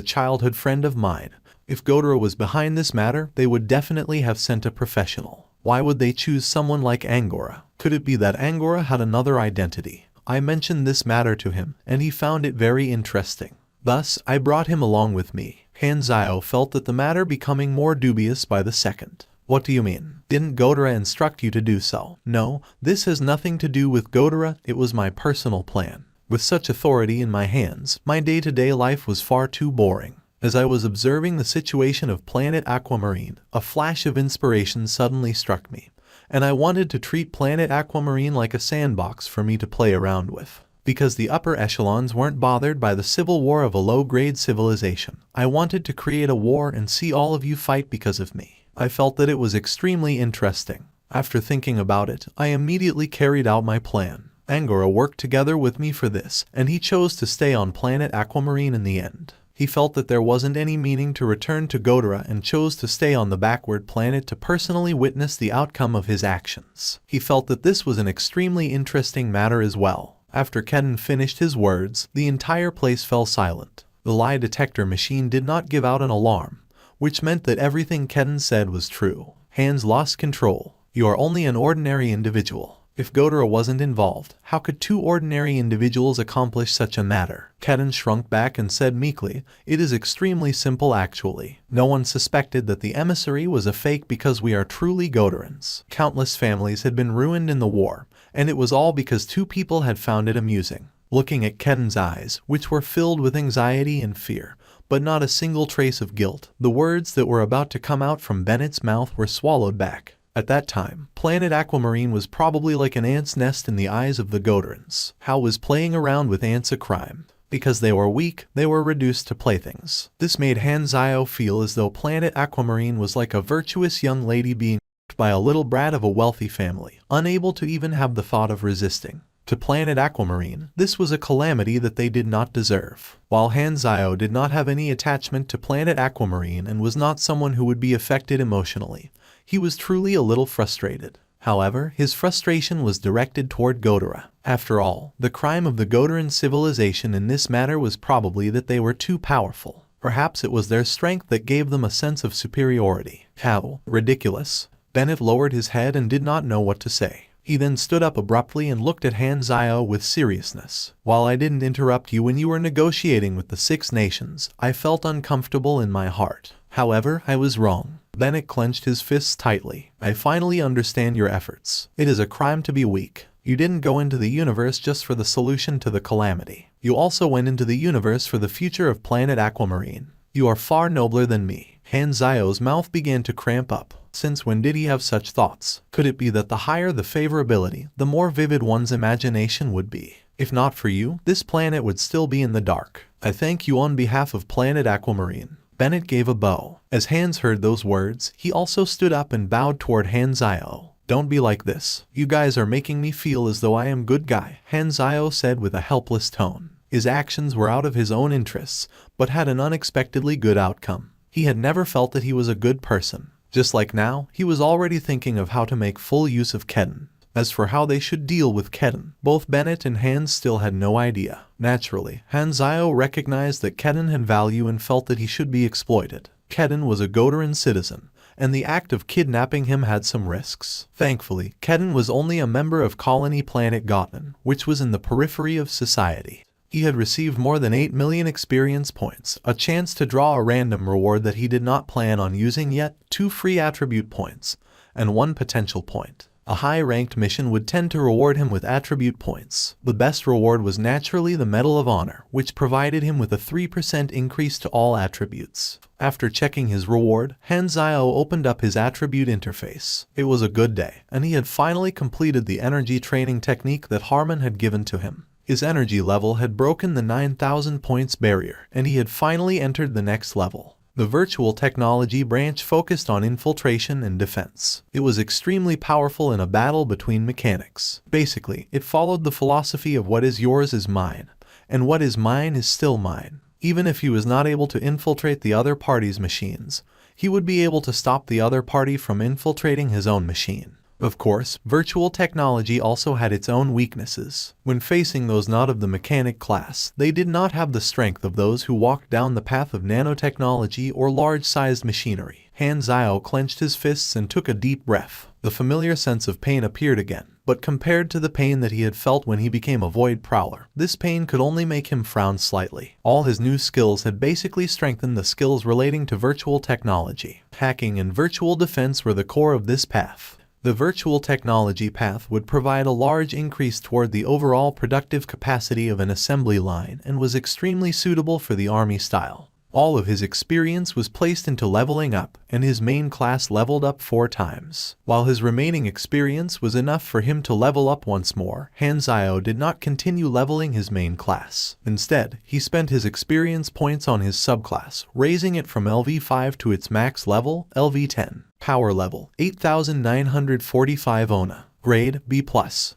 childhood friend of mine. If Godara was behind this matter, they would definitely have sent a professional. Why would they choose someone like Angora? Could it be that Angora had another identity? I mentioned this matter to him, and he found it very interesting. Thus, I brought him along with me. Hanzio felt that the matter becoming more dubious by the second. What do you mean? Didn't Godara instruct you to do so? No, this has nothing to do with Godara, it was my personal plan. With such authority in my hands, my day-to-day life was far too boring. As I was observing the situation of planet Aquamarine, a flash of inspiration suddenly struck me, and I wanted to treat planet Aquamarine like a sandbox for me to play around with. Because the upper echelons weren't bothered by the civil war of a low-grade civilization, I wanted to create a war and see all of you fight because of me. I felt that it was extremely interesting. After thinking about it, I immediately carried out my plan. Angora worked together with me for this, and he chose to stay on planet Aquamarine in the end. He felt that there wasn't any meaning to return to Godara and chose to stay on the backward planet to personally witness the outcome of his actions. He felt that this was an extremely interesting matter as well. After Kedon finished his words, the entire place fell silent. The lie detector machine did not give out an alarm, which meant that everything Kedon said was true. Hans lost control. You are only an ordinary individual. If Godara wasn't involved, how could two ordinary individuals accomplish such a matter? Kedon shrunk back and said meekly, It is extremely simple actually. No one suspected that the emissary was a fake because we are truly Godarans. Countless families had been ruined in the war, and it was all because two people had found it amusing. Looking at Kedon's eyes, which were filled with anxiety and fear, but not a single trace of guilt, the words that were about to come out from Bennett's mouth were swallowed back. At that time, planet Aquamarine was probably like an ant's nest in the eyes of the Godarans. How was playing around with ants a crime? Because they were weak, they were reduced to playthings. This made Hanzio feel as though planet Aquamarine was like a virtuous young lady being raped by a little brat of a wealthy family, unable to even have the thought of resisting. To planet Aquamarine, this was a calamity that they did not deserve. While Hanzio did not have any attachment to planet Aquamarine and was not someone who would be affected emotionally, he was truly a little frustrated. However, his frustration was directed toward Godara. After all, the crime of the Godaran civilization in this matter was probably that they were too powerful. Perhaps it was their strength that gave them a sense of superiority. How ridiculous. Bennett lowered his head and did not know what to say. He then stood up abruptly and looked at Han Zio with seriousness. While I didn't interrupt you when you were negotiating with the Six Nations, I felt uncomfortable in my heart. However, I was wrong. Bennett clenched his fists tightly. I finally understand your efforts. It is a crime to be weak. You didn't go into the universe just for the solution to the calamity. You also went into the universe for the future of planet Aquamarine. You are far nobler than me. Han Zio's mouth began to cramp up. Since when did he have such thoughts? Could it be that the higher the favorability, the more vivid one's imagination would be? If not for you, this planet would still be in the dark. I thank you on behalf of planet Aquamarine. Bennett gave a bow. As Hans heard those words, he also stood up and bowed toward Han Zio. Don't be like this. You guys are making me feel as though I am good guy, Han Zio said with a helpless tone. His actions were out of his own interests, but had an unexpectedly good outcome. He had never felt that he was a good person. Just like now, he was already thinking of how to make full use of Kedon. As for how they should deal with Kedon, both Bennett and Hans still had no idea. Naturally, Han Zio recognized that Kedon had value and felt that he should be exploited. Kedon was a Godaran citizen, and the act of kidnapping him had some risks. Thankfully, Kedon was only a member of colony planet Gotten, which was in the periphery of society. He had received more than 8 million experience points, a chance to draw a random reward that he did not plan on using yet, 2 free attribute points, and 1 potential point. A high-ranked mission would tend to reward him with attribute points. The best reward was naturally the Medal of Honor, which provided him with a 3% increase to all attributes. After checking his reward, Han Zio opened up his attribute interface. It was a good day, and he had finally completed the energy training technique that Harmon had given to him. His energy level had broken the 9,000 points barrier, and he had finally entered the next level. The virtual technology branch focused on infiltration and defense. It was extremely powerful in a battle between mechanics. Basically, it followed the philosophy of what is yours is mine, and what is mine is still mine. Even if he was not able to infiltrate the other party's machines, he would be able to stop the other party from infiltrating his own machine. Of course, virtual technology also had its own weaknesses. When facing those not of the mechanic class, they did not have the strength of those who walked down the path of nanotechnology or large-sized machinery. Han Zio clenched his fists and took a deep breath. The familiar sense of pain appeared again, but compared to the pain that he had felt when he became a Void Prowler, this pain could only make him frown slightly. All his new skills had basically strengthened the skills relating to virtual technology. Hacking and virtual defense were the core of this path. The virtual technology path would provide a large increase toward the overall productive capacity of an assembly line and was extremely suitable for the army style. All of his experience was placed into leveling up, and his main class leveled up 4 times. While his remaining experience was enough for him to level up once more, Han Zio did not continue leveling his main class. Instead, he spent his experience points on his subclass, raising it from LV5 to its max level, LV10. Power level, 8,945 ONA. Grade, B+.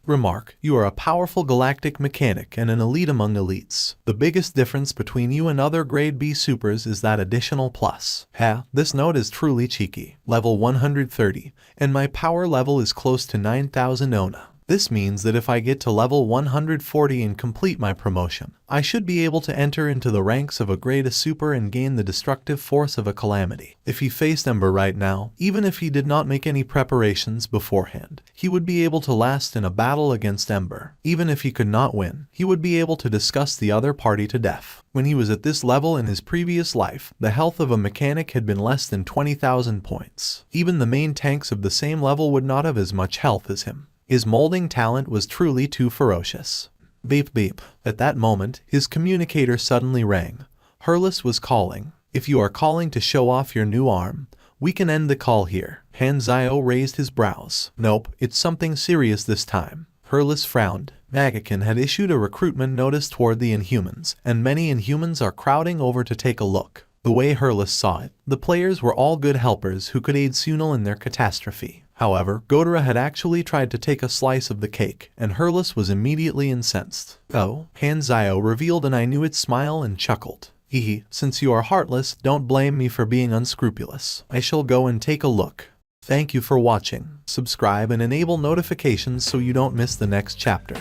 Remark, you are a powerful galactic mechanic and an elite among elites. The biggest difference between you and other grade B supers is that additional plus. This note is truly cheeky. Level 130, and my power level is close to 9,000 ONA. This means that if I get to level 140 and complete my promotion, I should be able to enter into the ranks of a grade A super and gain the destructive force of a calamity. If he faced Ember right now, even if he did not make any preparations beforehand, he would be able to last in a battle against Ember. Even if he could not win, he would be able to discuss the other party to death. When he was at this level in his previous life, the health of a mechanic had been less than 20,000 points. Even the main tanks of the same level would not have as much health as him. His molding talent was truly too ferocious. Beep beep. At that moment, his communicator suddenly rang. Hurlis was calling. If you are calling to show off your new arm, we can end the call here. Han Zio raised his brows. Nope, it's something serious this time. Hurlis frowned. Magakin had issued a recruitment notice toward the Inhumans, and many Inhumans are crowding over to take a look. The way Hurlis saw it, the players were all good helpers who could aid Sunil in their catastrophe. However, Godara had actually tried to take a slice of the cake, and Hurlis was immediately incensed. Oh, Han Zio revealed an I knew it smile and chuckled. Since you are heartless, don't blame me for being unscrupulous. I shall go and take a look. Thank you for watching. Subscribe and enable notifications so you don't miss the next chapter.